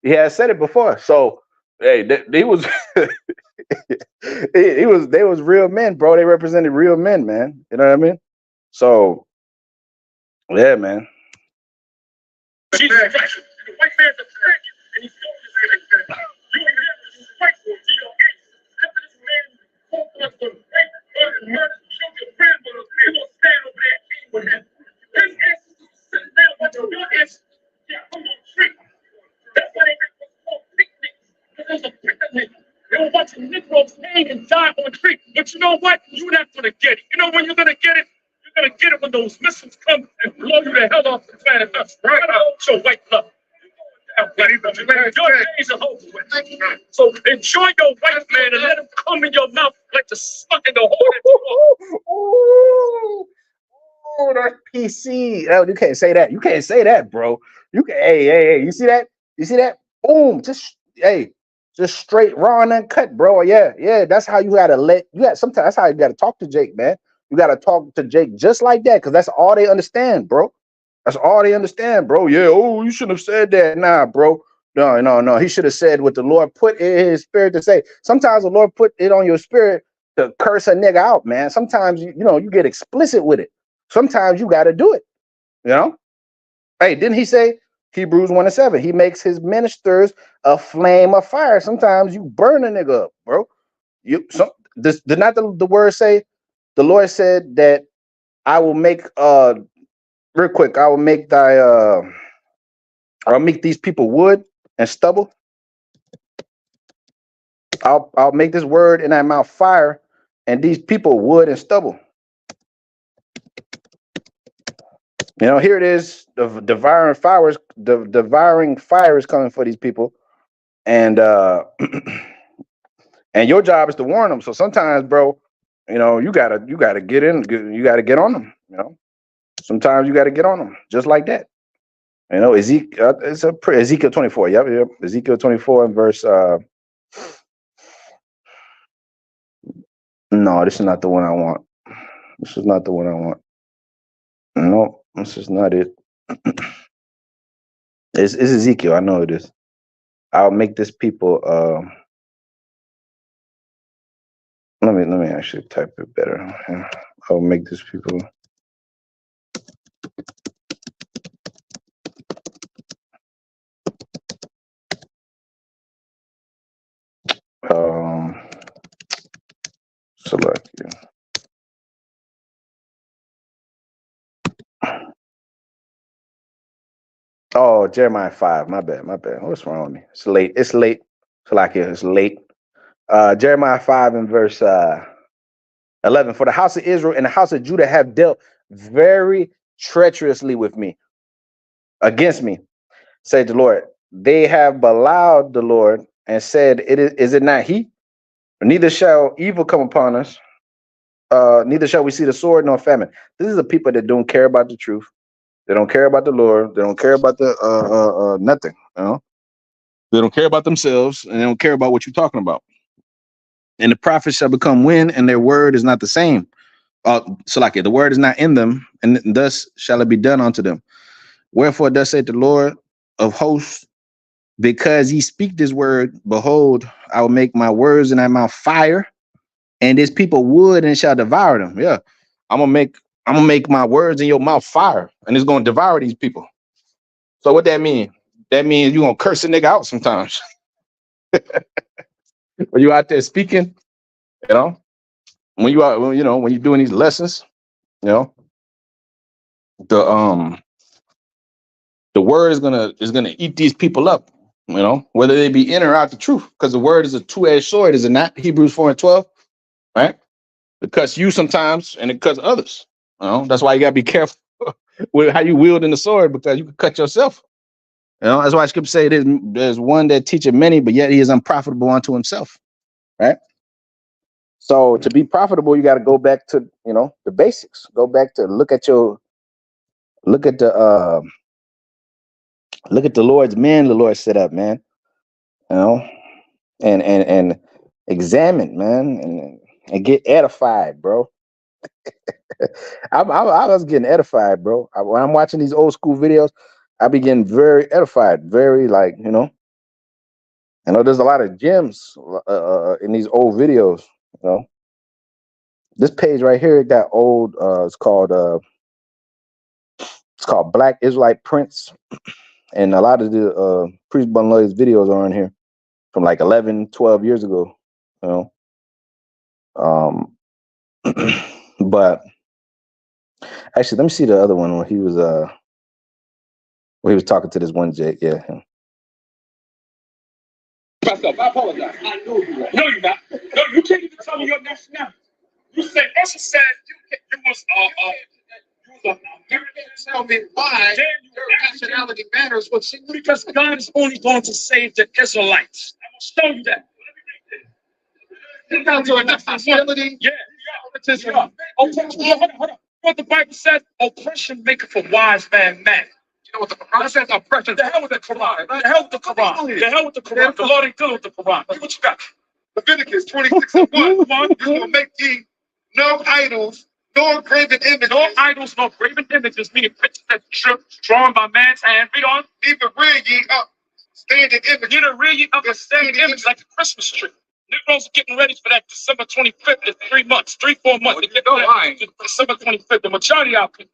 He had said it before. So hey, they was they was real men, bro. They represented real men, man. You know what I mean? So yeah, man. Jesus Christ, the white man's a threat, and he's going to say that you ain't never fight for to your age. After this man fought for us for rape, murder, children, grandmothers, he gonna stand over there and king with him. His ancestors sitting down watching your ancestors. Yeah, I'm on a tree. That's why they make what's called picnics. Because there's a picnic. They were watching Negroes hang and die on a tree. But you know what? You're not gonna get it. You know when you're gonna get it? You're gonna get it when those missiles come and blow you the hell off the planet Earth. Right out your white love. Your days are over with. So enjoy your white man and let him come in your mouth like the suck in the hole. Oh, that's PC. Oh, you can't say that. You can't say that, bro. You can. Hey. You see that? You see that? Boom. Just straight raw and uncut, bro. Yeah. That's how you gotta sometimes that's how you gotta talk to Jake, man. You gotta talk to Jake just like that, because that's all they understand, bro. That's all they understand, bro. Yeah. Oh, you shouldn't have said that. Nah, bro. No. He should have said what the Lord put in his spirit to say. Sometimes the Lord put it on your spirit to curse a nigga out, man. Sometimes you get explicit with it. Sometimes you got to do it. You know. Hey, didn't he say Hebrews 1:7? He makes his ministers a flame of fire. Sometimes you burn a nigga up, bro. Did not the word say? The Lord said that I will make real quick. I will make I'll make these people wood and stubble. I'll make this word in thy mouth fire, and these people wood and stubble. You know, here it is. The devouring fire is coming for these people, and and your job is to warn them. So sometimes, bro, you gotta get in. You gotta get on them. You know, sometimes you gotta get on them, just like that. You know, Ezekiel. Ezekiel 24. Yep. Ezekiel 24 and verse. No, this is not the one I want. This is not the one I want. No, this is not it. It's Ezekiel. I know it is. I'll make this people. Let me actually type it better. I'll make this people. Select you. Oh, Jeremiah 5. My bad. What's wrong with me? It's late. It's late. Jeremiah 5 and verse 11. For the house of Israel and the house of Judah have dealt very treacherously with me, against me, said the Lord. They have belied the Lord and said, is it not he? Neither shall evil come upon us. Neither shall we see the sword nor famine. This is the people that don't care about the truth. They don't care about the Lord. They don't care about the nothing. You know, they don't care about themselves, and they don't care about what you're talking about. And the prophets shall become wind, and their word is not the same. So like it, the word is not in them, and thus shall it be done unto them. Wherefore, thus saith the Lord of hosts, because ye speak this word, behold, I will make my words in thy mouth fire, and this people wood and shall devour them. Yeah, I'm gonna make my words in your mouth fire, and it's gonna devour these people. So what that mean? That means you're gonna curse a nigga out sometimes. When you out there speaking, you know, when you're doing these lessons, you know, the word is gonna eat these people up, you know, whether they be in or out the truth, because the word is a two-edged sword, is it not? Hebrews 4:12, right? It cuts you sometimes and it cuts others. You know, that's why you gotta be careful with how you wielding the sword, because you can cut yourself. You know, that's why Scripture say there's one that teacheth many, but yet he is unprofitable unto himself, right? So to be profitable, you got to go back to, you know, the basics. Go back to look at the Lord's men the Lord set up, man. You know, and examine, man, and get edified, bro. I was getting edified, bro. When I'm watching these old school videos, I be getting very edified, very, like, you know. I know there's a lot of gems in these old videos. You know, this page right here got old. It's called Black Israelite Prince, and a lot of the Priest Banlawya's videos are on here from like 11, 12 years ago. You know, but actually, let me see the other one where he was talking to this one Jake. Yeah. Him. I apologize. I know you are. No, you're not. No, you can't even tell me your nationality. You said Usher said you was American. Tell me why your nationality matters. Because God is only going to save the Israelites. I'm gonna show you that. You got your nationality. Yeah. Okay, hold on. What the Bible says, oppression maketh a wise man mad. You know what the Quran says? Oppression. The hell with the Quran. The hell with the Quran. The hell with the Quran. The Lord ain't dealing with the Quran. What you got? Leviticus 26:1. Come on. You will make ye no idols, nor graven images. No idols, nor graven images, meaning pictures that drawn by man's hand. Read on. Neither rear ye up standing image. Neither rear ye up a standing image like a Christmas tree. Negroes are getting ready for that December 25th in 3 months, 4 months. They get to December 25th. The majority out there.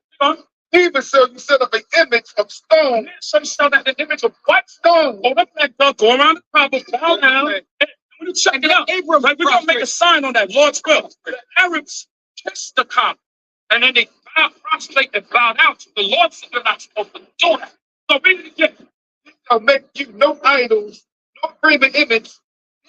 Even so, you set up an image of stone. So you set up an image of what? Stone. Hold up that dog. Go around the Bible. Bow down. When you check it out, Abraham, like, we're going to make a sign on that, Lord's will. The Arabs kissed the comet, and then they prostrate and bowed out. The Lord said they're not supposed to do that. So read it again. I'll make you no idols, no graven image,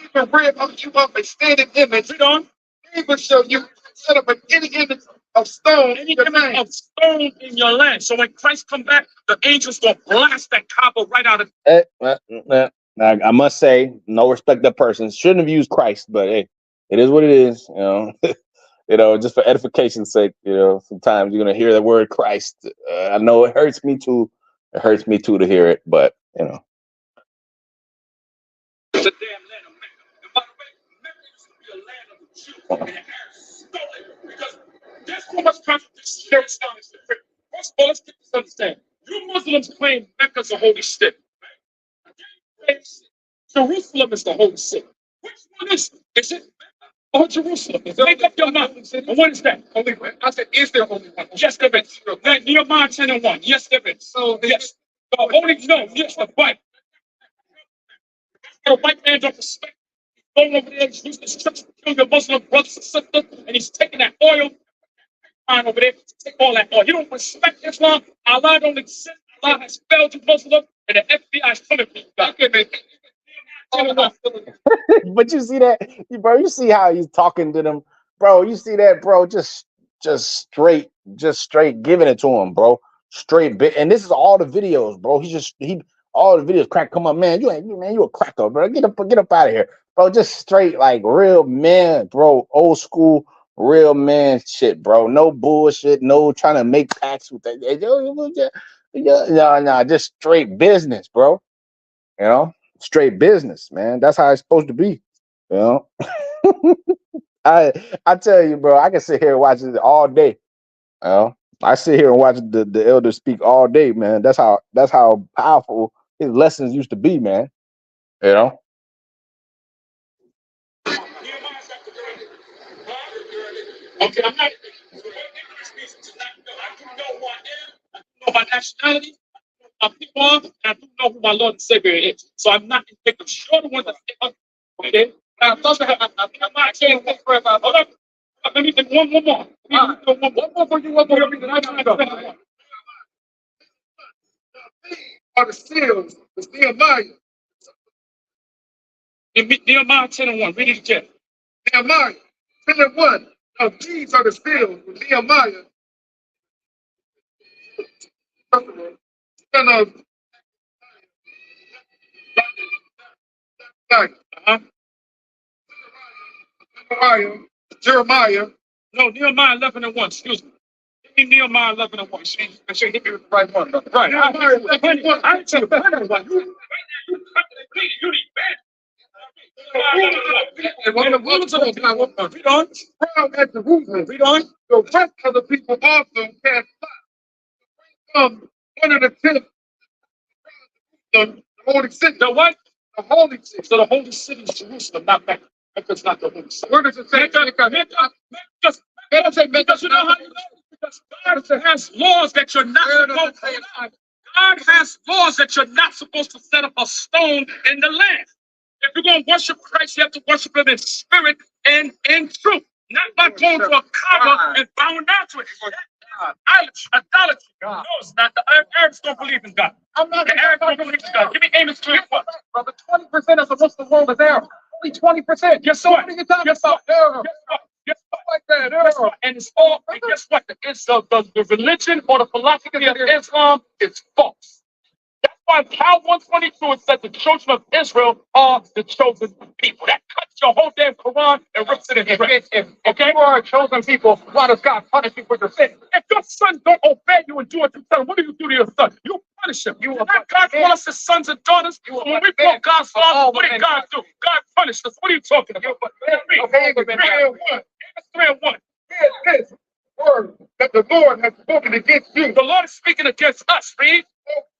even rear up you up a standing image. Read on. Even so, you set up any image of stone. Any image of stone in your land. So when Christ come back, the angels gonna blast that Kaaba right out of. I must say, no respect to persons. Shouldn't have used Christ, but hey, it is what it is. You know, you know, just for edification's sake. You know, sometimes you're gonna hear the word Christ. I know it hurts me too. It hurts me too to hear it, but you know. It's a damn land of Mecca. And by the way, Mecca used to be a land of the Jews, and the Arabs stole it because there's so much contradiction. First of all, let's get this understanding. You Muslims claim Mecca's a holy city. Jerusalem is the holy city. Which one is it? Is it Mecca or Jerusalem? Make up your mind. And what is that? Holy one. I said, is there only one? Yes, there is. Nehemiah 10:1. Yes, there is. So yes. The holy, no, yes, the Bible. The white man don't respect. He's going over there, he's using the strips to kill your Muslim brothers and sisters, and he's taking that oil over there to take all that oil. You don't respect Islam. Allah don't exist. Allah has failed you, Muslim, and the FBI is coming for you. But you see that, bro? You see how he's talking to them, bro? You see that, bro? Just straight giving it to him, bro. Straight bit. And this is all the videos, bro. All the videos crack. Come on, man. You a cracker, bro. Get up out of here, bro. Just straight, like, real man, bro. Old school, real man shit, bro. No bullshit. No trying to make packs with that. No, just straight business, bro. You know, straight business, man. That's how it's supposed to be. You know, I tell you, bro. I can sit here and watch it all day. You know, I sit here and watch the elder speak all day, man. That's how powerful his lessons used to be, man. You know. Okay, I'm not. I do know who I am. I do know my nationality. I do know my people, and I do know who my Lord and Savior is. So I'm not in victim. You're the one that's okay. Now, I'm not saying that forever. Hold up. Let me think one more. One more for you. One more. are the seals, the Nehemiah. Nehemiah 10:1. Read it again. Nehemiah 10:1. Now these are the seals with Nehemiah. Son of Jeremiah. No, Nehemiah 11:1. Excuse me. Give me Nehemiah 11:1. I should give you the right one. Right. Nehemiah 11:1. I see the better one. You need better. When the rulers of the people, read on. At the rulers, read on. The rest of the people also cast lots. One of the 10, the holy city. The what? The holy city. So the holy city is Jerusalem, not Mecca. Mecca's not the holy city. Where does it say? Because you know how you know? Because God has laws that you're not supposed to. God has laws that you're not supposed to set up a stone in the land. If you're going to worship Christ, you have to worship him in spirit and in truth. Not by going to a Kaaba and bowing down to it. Idolatry. No, it's not. The Arabs don't believe in God. I'm not. The Arabs don't believe in God. Give me Amos 3:1. Brother, 20% of the Muslim world is Arab. Only 20%. Guess what? What are you talking about? Guess what? Like that, and it's all. And guess what? It's the religion or the philosophy of Islam is false. That's why Cal 122 it says the children of Israel are the chosen people. That cuts your whole damn Quran and rips it in shreds. If you are a chosen people, why does God punish you for your sin? If your sons don't obey you and do what you tell them, what do you do to your son? You punish him. You not God want us as sons and daughters. When we broke God's law, what did God do? God punished us. What are you talking about? Okay, 3:1. This word that the Lord has spoken against you. The Lord is speaking against us, read.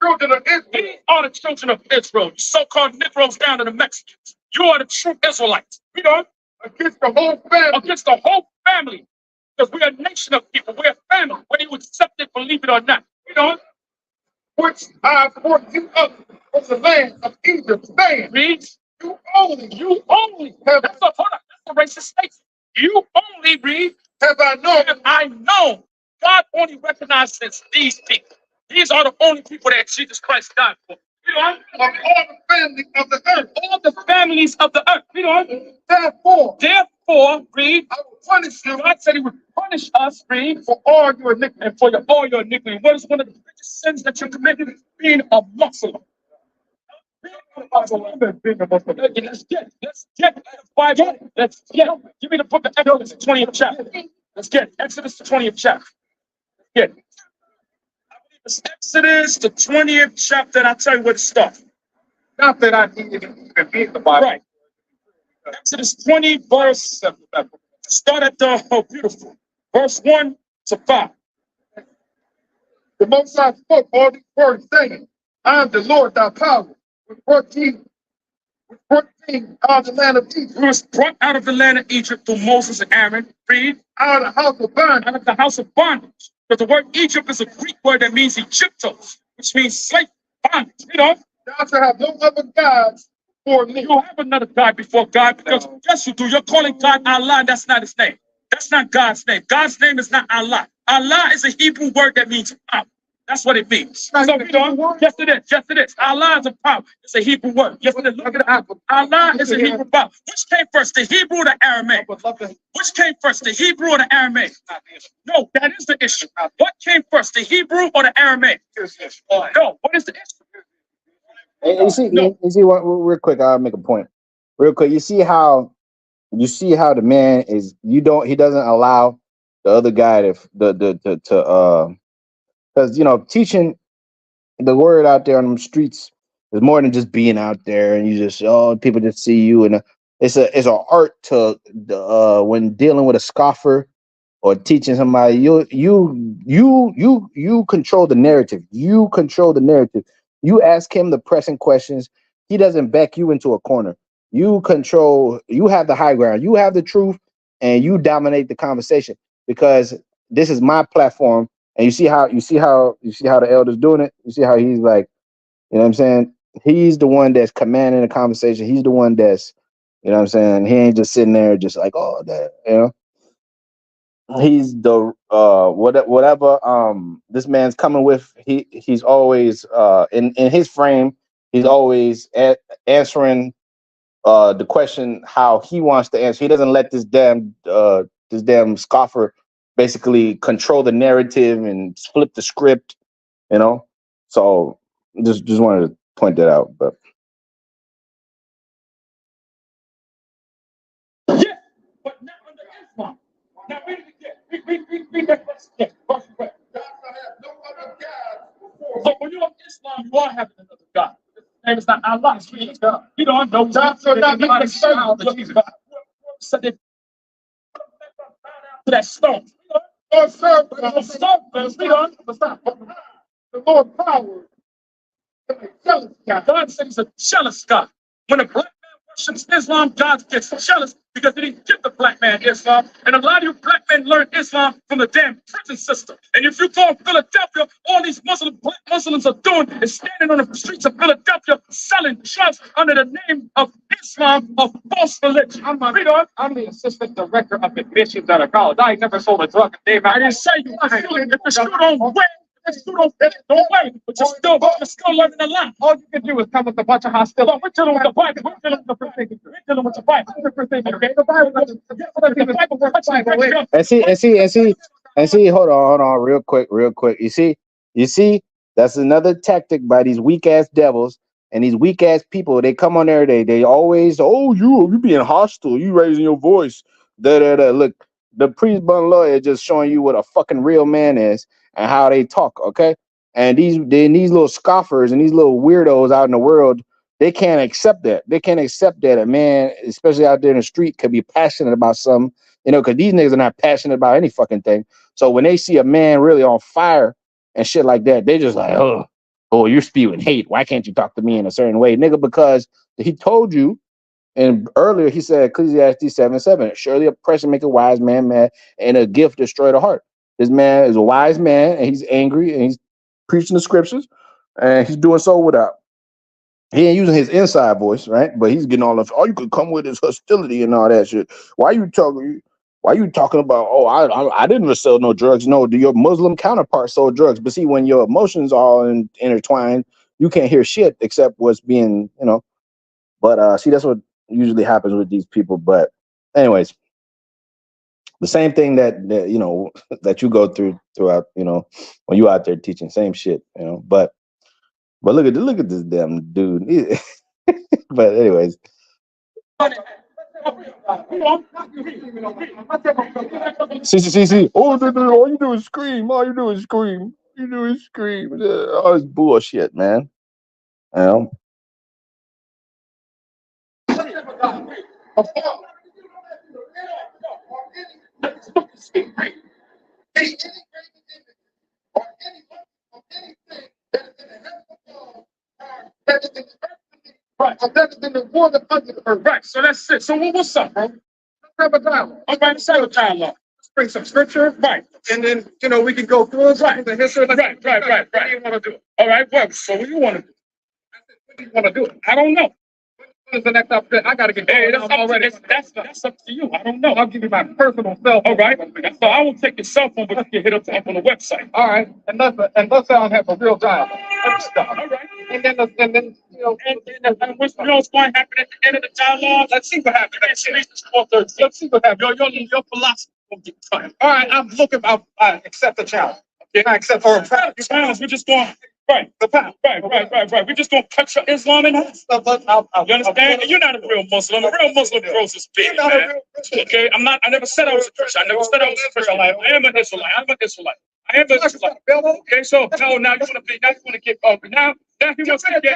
Children of Israel. We are the children of Israel. You so-called Negroes down to the Mexicans. You are the true Israelites. We don't against the whole family. Against the whole family. Because we're a nation of people. We're a family. Whether you accept it, believe it or not. We don't. Which I brought you up from the land of Egypt, saying, read, you only have that's a racist statement. You only read have I known. God only recognizes these people. These are the only people that Jesus Christ died for. You know, of all the families of the earth. All the families of the earth. You know, therefore, read, I will punish you. God said he would punish us, read, for all your iniquity and for all your iniquity. What is one of the biggest sins that you committed? Being a Muslim. Let's get. Give me the book of Exodus, 20th chapter. Let's get Exodus, the 20th chapter. Get. It's Exodus, the 20th chapter, and I'll tell you where to start. Not that I need to read the Bible. Right. Exodus 20, verse, start at the, beautiful. Verse 1 to 5. The Most High spoke all these words, saying, I am the Lord thy power, which brought thee out of the land of Egypt. Who was brought out of the land of Egypt through Moses and Aaron. Read. Out of the house of bondage. Out of the house of bondage. Because the word Egypt is a Greek word that means Egyptos, which means slave bondage. You know? Thou shalt have no other gods before me. You have another God before God because yes, you do. You're calling God Allah, and that's not his name. That's not God's name. God's name is not Allah. Allah is a Hebrew word that means power. That's what it means. So, you know, yes, it is. Yes, it is. Allah is a power. It's a Hebrew word. Yes, it is. Look at it. Allah is a Hebrew power. Which came first, the Hebrew or the Aramaic? Which came first, the Hebrew or the Aramaic? No, that is the issue. What came first, the Hebrew or the Aramaic? No, what is the issue? Hey, you see what? Real quick, I'll make a point. Real quick, you see how the man is. He doesn't allow the other guy to because you know, teaching the word out there on the streets is more than just being out there and you just people just see you, and it's an art to when dealing with a scoffer or teaching somebody. You control the narrative. You control the narrative. You ask him the pressing questions. He doesn't back you into a corner. You control. You have the high ground. You have the truth, and you dominate the conversation because this is my platform. And you see how the elder's doing it. You see how he's like, you know what I'm saying? He's the one that's commanding the conversation. He's the one that's, you know what I'm saying? He ain't just sitting there just like, oh, that, you know. he's the whatever this man's coming with. He's always in his frame. He's always answering the question how he wants to answer. He doesn't let this damn scoffer basically control the narrative and flip the script, you know. So just wanted to point that out. But yeah, but not under Islam. Now read it again. Read that verse again. So when you're in Islam, you are having another God. His name is not Allah. It's Jesus. You don't know God. So not the child of Jesus. So they to that stone. Oh, sir, the stone. The Lord power. God said he's a jealous God. When a black man worships Islam, God gets jealous because he didn't give the black man Islam. And a lot of you black men learn Islam from the damn prison system. And if you go to Philadelphia, all these black Muslims are doing is standing on the streets of Philadelphia selling drugs under the name of Islam or false religion. I'm the assistant director of admissions at a college. I ain't never sold a drug. I didn't say you. If the shoe don't wear, don't worry, but you're still learning a lot. All you can do is come with a bunch of hostility. We're dealing with the Bible. We're dealing with the first thing. We're dealing with the Bible. Okay? The Bible. And see. Hold on, real quick. You see, that's another tactic by these weak ass devils and these weak ass people. They come on there. They always, oh, you being hostile. You raising your voice. Look, the priest Banlawya just showing you what a fucking real man is and how they talk, okay? And these little scoffers and these little weirdos out in the world, they can't accept that. They can't accept that a man, especially out there in the street, could be passionate about something, you know, because these niggas are not passionate about any fucking thing. So when they see a man really on fire and shit like that, they just like, oh, you're spewing hate. Why can't you talk to me in a certain way, nigga? Because he told you. And earlier he said, Ecclesiastes 7:7, surely oppression make a wise man mad, and a gift destroy the heart. This man is a wise man, and he's angry, and he's preaching the scriptures, and he's doing so without. He ain't using his inside voice, right? But he's getting all you could come with is hostility and all that shit. Why you talking about? Oh, I didn't sell no drugs. No, do your Muslim counterpart sold drugs? But see, when your emotions are intertwined, you can't hear shit except what's being, you know. But see, that's what usually happens with these people. But anyways, the same thing that you know that you go throughout, you know, when you out there teaching, same shit, you know. But look at this damn dude. But anyways, see. Oh, all you do is scream. All you do is scream. Oh, it's bullshit, man. You know. Right. Right. So that's it. So what's up, bro? Let's have a dialogue. All right, let's have a dialogue. Let's bring some scripture. Right. And then, you know, we can go through it. Right. The history. Right. What do you want to do? All right. Well, so what do you want to do? What do you want to do? I don't know. When is the next update? I gotta get. Hey, that's up to you. I don't know. I'll give you my personal cell phone. All right. So I will take your cell phone, but you can hit up on the website. All right. And let's have a real dialogue. All right. And then you know, and what's going to happen at the end of the dialogue? Let's see what happens. Let's see what happens. Your philosophy will get cut. All right. I accept the challenge. Okay. I accept the challenge. We're just going. Right. We're just gonna cut your Islam in half. You understand? And you're not a real Muslim. A real Muslim grows his beard, man. Okay, I never said I was a Christian. I never said I was a Christian. I am an Israelite. Okay, so now you want to get over. Now he wants to be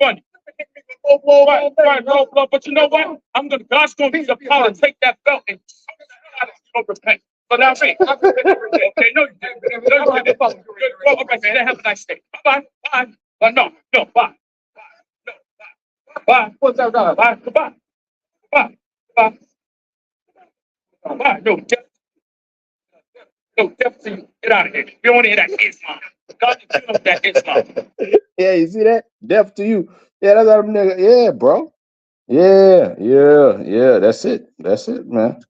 funny. Right. But you know what? God's gonna give you the power to take that belt and repent. But now, okay, no, you didn't. Well, okay, man, have a nice day. Bye. No, bye. Bye. What's that? Bye. Goodbye. Bye. No, definitely get out of here. You don't want to hear that Islam. God, you know that Islam. Yeah, you see that? Deaf to you. Yeah, that's how them nigga. Yeah, bro. Yeah. That's it, man.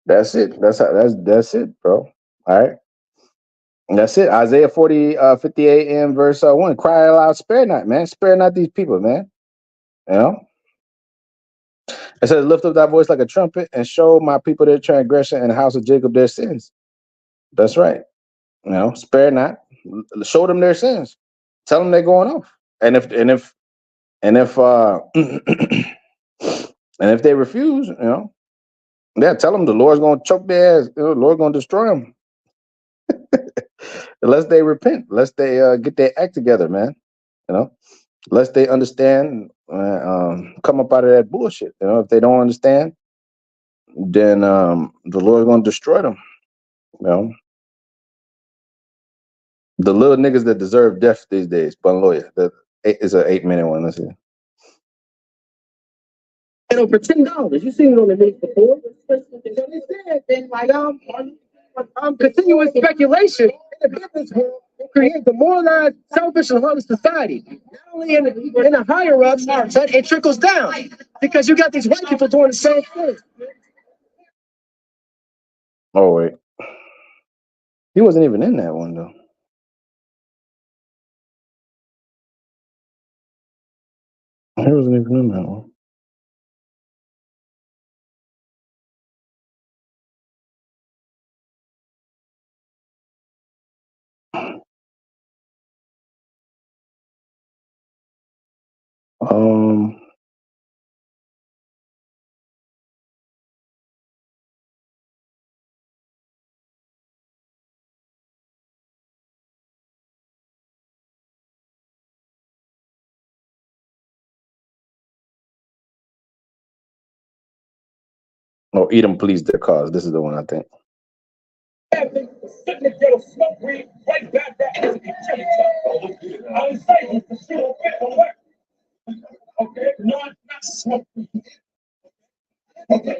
That's it. That's it, bro. All right. And that's it. Isaiah 58 and verse 1. Cry aloud, spare not, man. Spare not these people, man. You know? It says, lift up thy voice like a trumpet and show my people their transgression and the house of Jacob their sins. That's right. You know, spare not. Show them their sins. Tell them they're going off. And if and if they refuse, you know, yeah, tell them the Lord's gonna choke their ass. You know, the Lord's gonna destroy them. Unless they repent, unless they get their act together, man. You know, unless they understand, come up out of that bullshit. You know, if they don't understand, then the Lord's gonna destroy them. You know, the little niggas that deserve death these days. Banlawya. That is an 8-minute one. Let's see. For $10. You seen it on the news before. Then like continuous speculation in the business world create demoralized, selfish, and heartless society. Not only in the higher ups, but it trickles down because you got these white people doing the same thing. Oh wait, he wasn't even in that one though. He wasn't even in that one. Oh, Edom pleased their cause. This is the one I think. Okay, not smoke. Okay,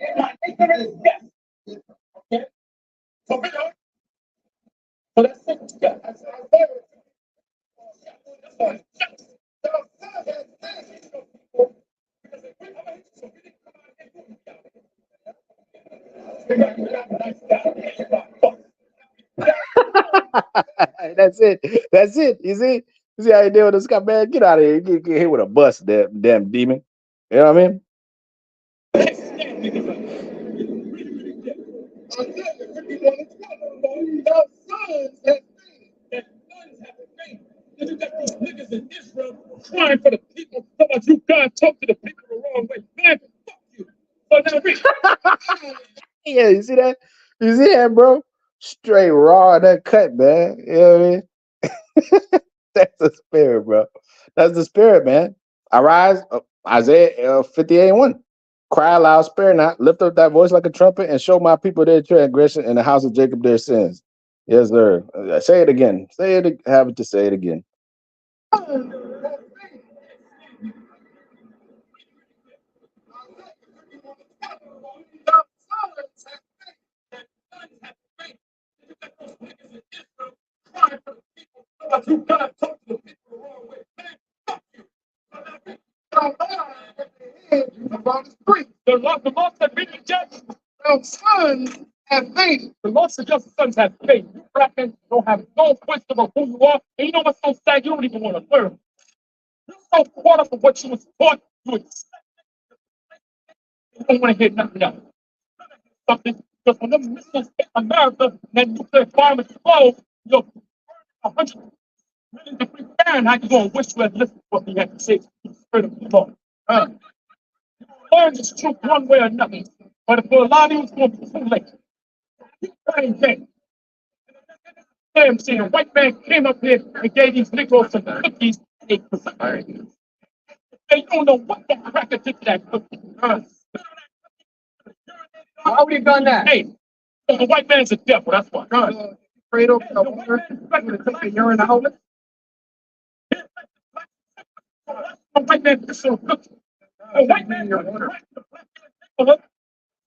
okay. So that's it. That's it. That's it. You see how you deal with this guy, man? Get out of here. Get hit with a bus, damn demon. You know what I mean? Niggas in Israel crying for the people. So much you God talk to the people the wrong way. Man, fuck you. So now Yeah, you see that? You see that, bro? Straight raw that cut, man. You know what I mean? That's the spirit, bro. That's the spirit, man. Arise, Isaiah 58 and 1. Cry aloud, spare not, lift up thy voice like a trumpet, and show my people their transgression and the house of Jacob their sins. Yes, sir. Say it again. Say it. Have it to say it again. you God talk to the people the wrong way. Man, fuck you. About the street. The Lord said, be the judge. The sons have faith. The Lord said, your sons have faith. You rapping, don't have no wisdom of who you are. And you know what's so sad? You don't even want to learn. You're so caught up with what you was taught. You don't want to hear nothing else. Something. Because when the missiles hit America and nuclear bombs explode, you're 100 million degrees Fahrenheit, you're going to wish you had listened to what we had to say to the spirit of the Lord. Learn this truth one way or another. But for a lot of you, it's going to be too late. Keep playing games. See, a white man came up here and gave these Negroes some cookies. They don't know what the cracker did to that cookie. How would he done that? Hey, so the white man's a devil, that's why. Afraid of the water, take the urine out of it. The white man is so good. The white man, your water.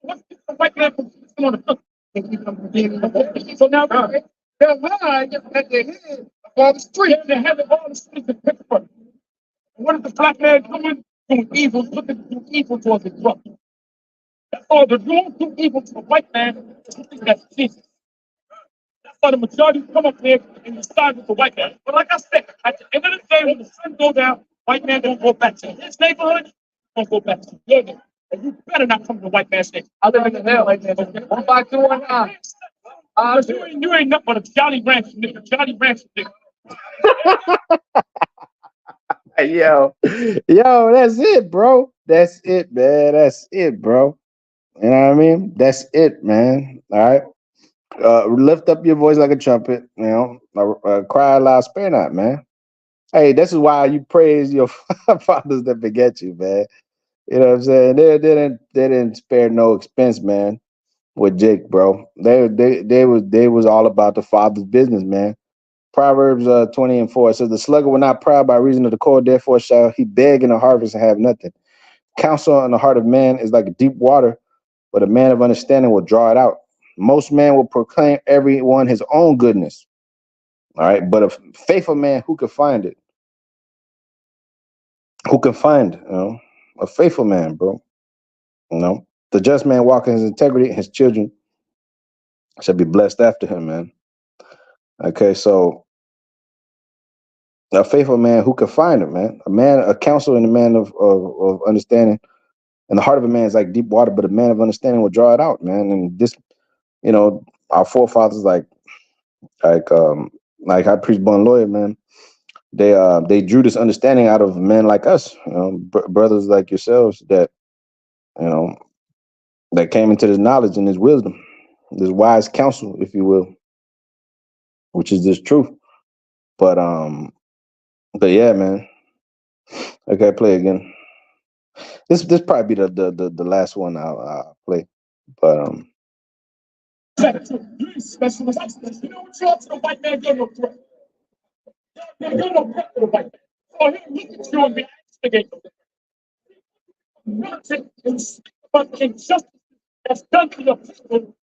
What's the white man on the cookie? So now they're lying at the head of all the streets. They're the head of all the streets in Pittsburgh. What is the black man doing? Doing evil, looking to do evil towards his brother. That's all the wrong do evil to the white man is who think that's Jesus. That's why the majority come up there and decide with the white man. But like I said, at the end of the day, when the sun go down, white man don't go back to his neighborhood, don't go back to your neighborhood. And you better not come to the white man's neighborhood. I live in the hell like that. 15219. You ain't nothing but a Jolly Rancher, nigga. Jolly Rancher, nigga. Yo, that's it, bro. That's it, man. That's it, bro. You know what I mean? That's it, man. All right. Lift up your voice like a trumpet. You know, cry aloud, spare not, man. Hey, this is why you praise your fathers that beget you, man. You know what I'm saying? They didn't spare no expense, man. With Jake, bro, they was all about the father's business, man. Proverbs 20:4 it says, "The sluggard will not proud by reason of the cold; therefore shall he beg in the harvest and have nothing. Counsel in the heart of man is like deep water, but a man of understanding will draw it out. Most man will proclaim everyone his own goodness. All right, but a faithful man, who can find it? Who can find, a faithful man, bro? You know, the just man walk in his integrity, and his children shall be blessed after him, man. Okay, so a faithful man, who can find it, man? A counsel in the man of understanding. And the heart of a man is like deep water, but a man of understanding will draw it out, man. And this, our forefathers, like High Priest Banlawya, man, they drew this understanding out of men like us, brothers like yourselves you know, that came into this knowledge and this wisdom, this wise counsel, if you will, which is this truth. But yeah, man. Okay, play again. This probably be the last one I'll play. But You ain't specialist. You know what you're to the white man, you're no threat. You're no threat to the white man. So he'll look at you and be instigating. Nonsense and speak about the injustice that's done to your people.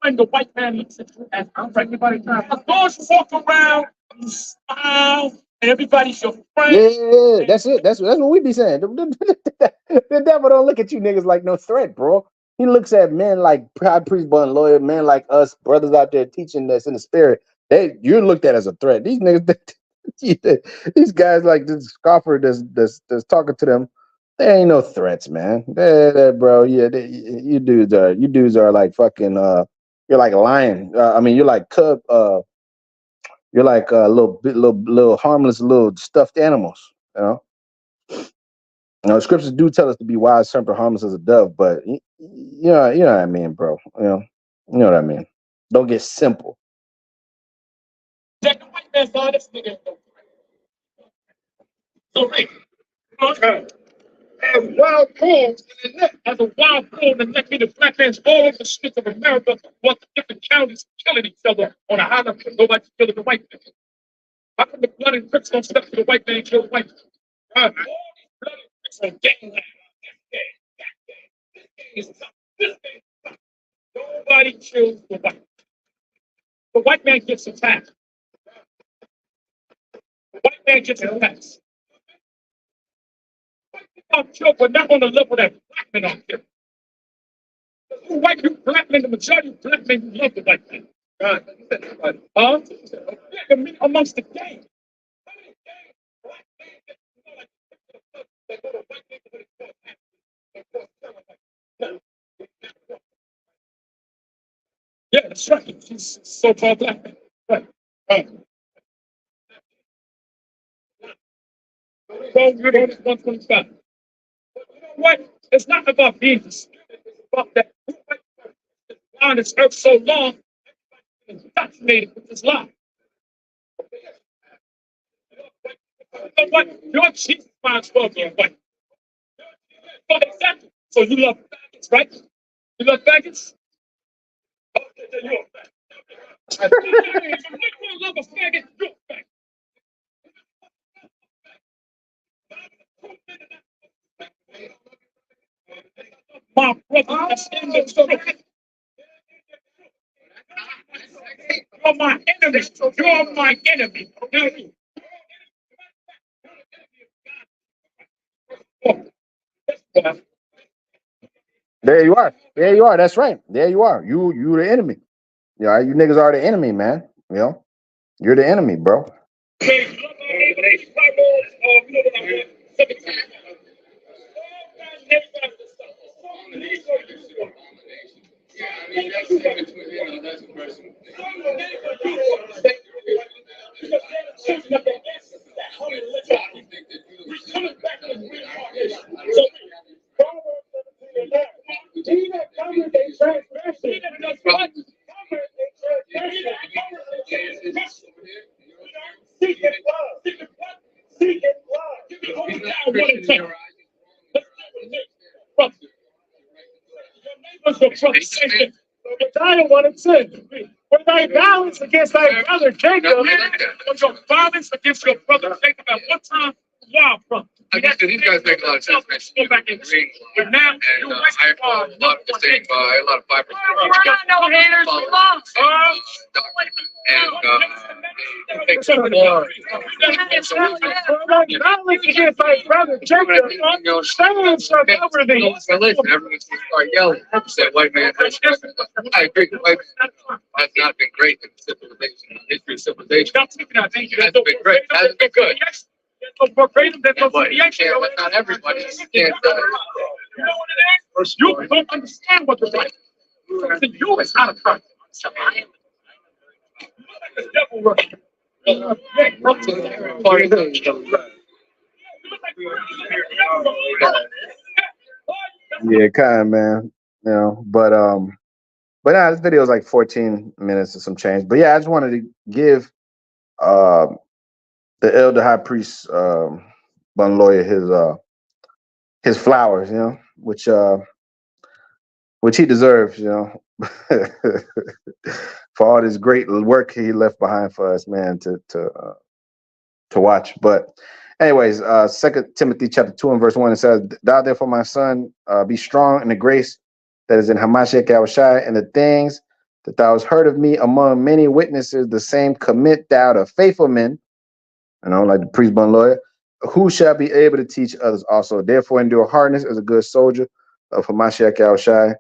When the white man looks at you as everybody trying. As long as you walk around, you smile, and everybody's your friend. yeah, that's it. That's what we be saying. The devil don't look at you niggas like no threat, bro. He looks at men like High Priest Banlawya, men like us, brothers out there teaching this in the spirit. You're looked at as a threat. These niggas, these guys like this scoffer that's talking to them. There ain't no threats, man. Bro, yeah, you dudes are like fucking. You're like a lion. I mean, you're like cub. You're like little harmless little stuffed animals. You know. The scriptures do tell us to be wise, serpent, harmless as a dove, but you know what I mean, bro. You know what I mean. Don't get simple. Jack the white man saw this nigga. So Rick, okay. As wild bulls in the neck, as a wild bull in the neck, the black man's all over the streets of America, while the different counties killing each other on a high level. Nobody's killing the white man. How come the blood and Crips don't step to the white man and kill the white man? All these blood and Crips are getting this game. Nobody kills the white man. The white man gets attacked. The white man gets attacked. White people but not on the level that black men are killed. White people, black men, the majority of black men love the white man. Huh? Amongst the gang. Yeah, that's right. She's so-called black man. Right. So you're on 125. You know what? It's not about being disputed. It's about that on this earth so long, it's fascinated with this lie. You know what? Your chief finds for being white. So exactly. So you love faggots, right? You love faggots? Okay, then you're a faggot. If you love a faggot, you're a faggot. My brother, that's in the truth. You're my enemy. You're my enemy. There you are. There you are. That's right. There you are. You the enemy. You know, you niggas are the enemy, man. You know, you're the enemy, bro. When thy violence against thy brother Jacob, was your violence against your brother Jacob at what time? Wow, bro. I guess these guys make a lot of sense. Go back in. But now, And I have a lot of mistakes by a lot of 5%. no haters, violence against thy brother Jacob, silence shall cover thee. Everyone's going to start yelling. That white man has, I agree. White man has not been great in civilization, history of civilization. It hasn't been great. It hasn't been good. But not everybody. You can't. You know what it is? You don't understand what the right. You is not a problem. The devil working. Yeah, kind of, man. You know, but nah, this video is like 14 minutes or some change. But yeah, I just wanted to give the elder high priest Banlawya his flowers, you know, which he deserves, you know, for all this great work he left behind for us, man, to watch. But anyways, 2 Timothy chapter 2 and verse 1, it says, "Thou therefore, my son, be strong in the grace that is in Hamashiach Yahushua, and the things that thou hast heard of me among many witnesses, the same commit thou to faithful men," you know, like the priest Banlawya, "who shall be able to teach others also. Therefore, endure hardness as a good soldier of Hamashiach Yahushua,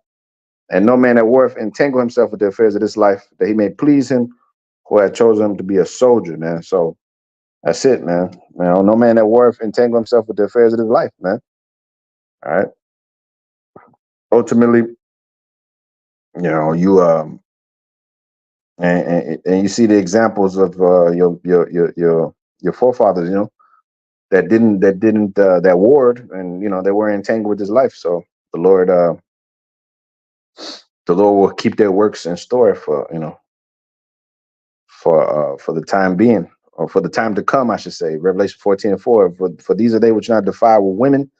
and no man that warreth entangle himself with the affairs of this life, that he may please him who had chosen him to be a soldier," man. So that's it, man. You know, no man that warreth entangle himself with the affairs of his life, man. All right. Ultimately, you know, you and you see the examples of your forefathers, you know, that warred, and you know they were entangled with his life. So the Lord will keep their works in store for, you know, for the time being, or for the time to come, I should say. Revelation 14 and 4. For these are they which not defile with women,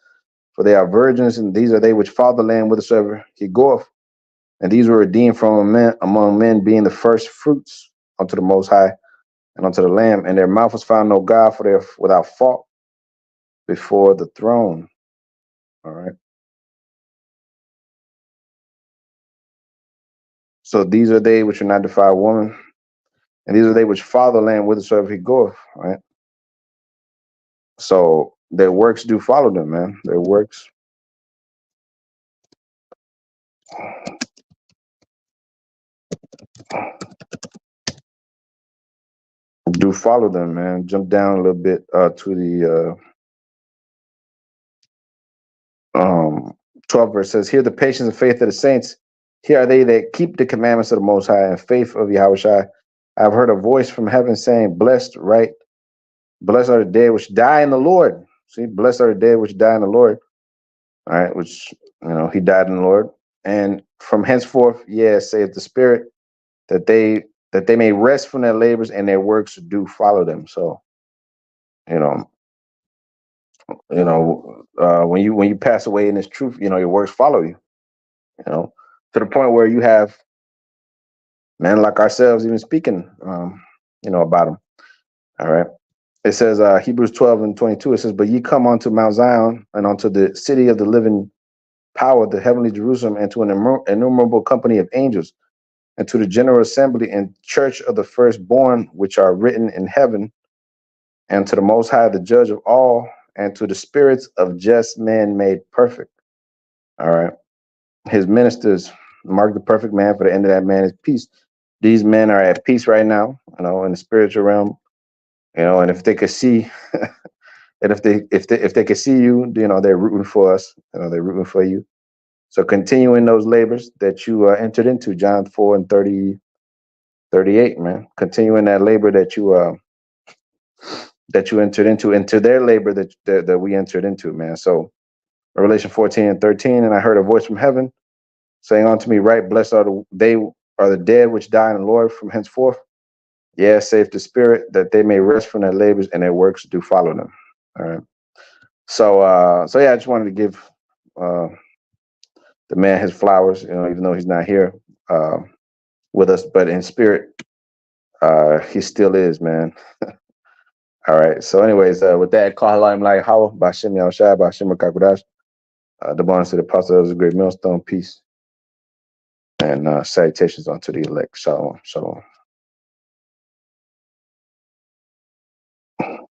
for they are virgins, and these are they which follow the Lamb whithersoever he goeth. And these were redeemed from among men, being the first fruits unto the Most High and unto the Lamb. And their mouth was found no God, for they are without fault before the throne. All right. So these are they which are not defiled woman, and these are they which follow the Lamb whithersoever he goeth. Right. So their works do follow them, man. Their works do follow them, man. Jump down a little bit to the 12 verse says, "Here the patience and faith of the saints. Here are they that keep the commandments of the Most High and faith of Yahushua. I have heard a voice from heaven saying, Blessed, right? Blessed are the dead which die in the Lord." See, blessed are the dead which die in the Lord. All right, which, you know, he died in the Lord. "And from henceforth, yes, saith the Spirit, that they may rest from their labors, and their works do follow them." So, you know, when you pass away in this truth, you know, your works follow you. You know, to the point where you have men like ourselves even speaking, you know, about them. All right. It says, Hebrews 12 and 22, it says, "But ye come unto Mount Zion, and unto the city of the living power, the heavenly Jerusalem, and to an innumerable company of angels, and to the general assembly and church of the firstborn, which are written in heaven, and to the Most High, the judge of all, and to the spirits of just men made perfect." All right. his ministers, mark the perfect man, for the end of that man is peace. These men are at peace right now, you know, in the spiritual realm, you know, and if they could see, and if they could see you, you know, they're rooting for us, you know, they're rooting for you. So continuing those labors that you entered into, John 4 and 38, man. Continuing that labor that you entered into their labor that we entered into, man. So Revelation 14 and 13, and I heard a voice from heaven saying unto me, right, blessed are they are the dead which die in the Lord from henceforth. Yes, save the spirit, that they may rest from their labors and their works do follow them. All right. So yeah, I just wanted to give the man his flowers, you know, even though he's not here with us, but in spirit, he still is, man. All right. So, anyways, with that, Kahalayim Lai Hawa, Bashim Yahushai, Bashim Kakudash, the bonus to the apostle of the great millstone, peace, and salutations unto the elect. Shalom. Shalom.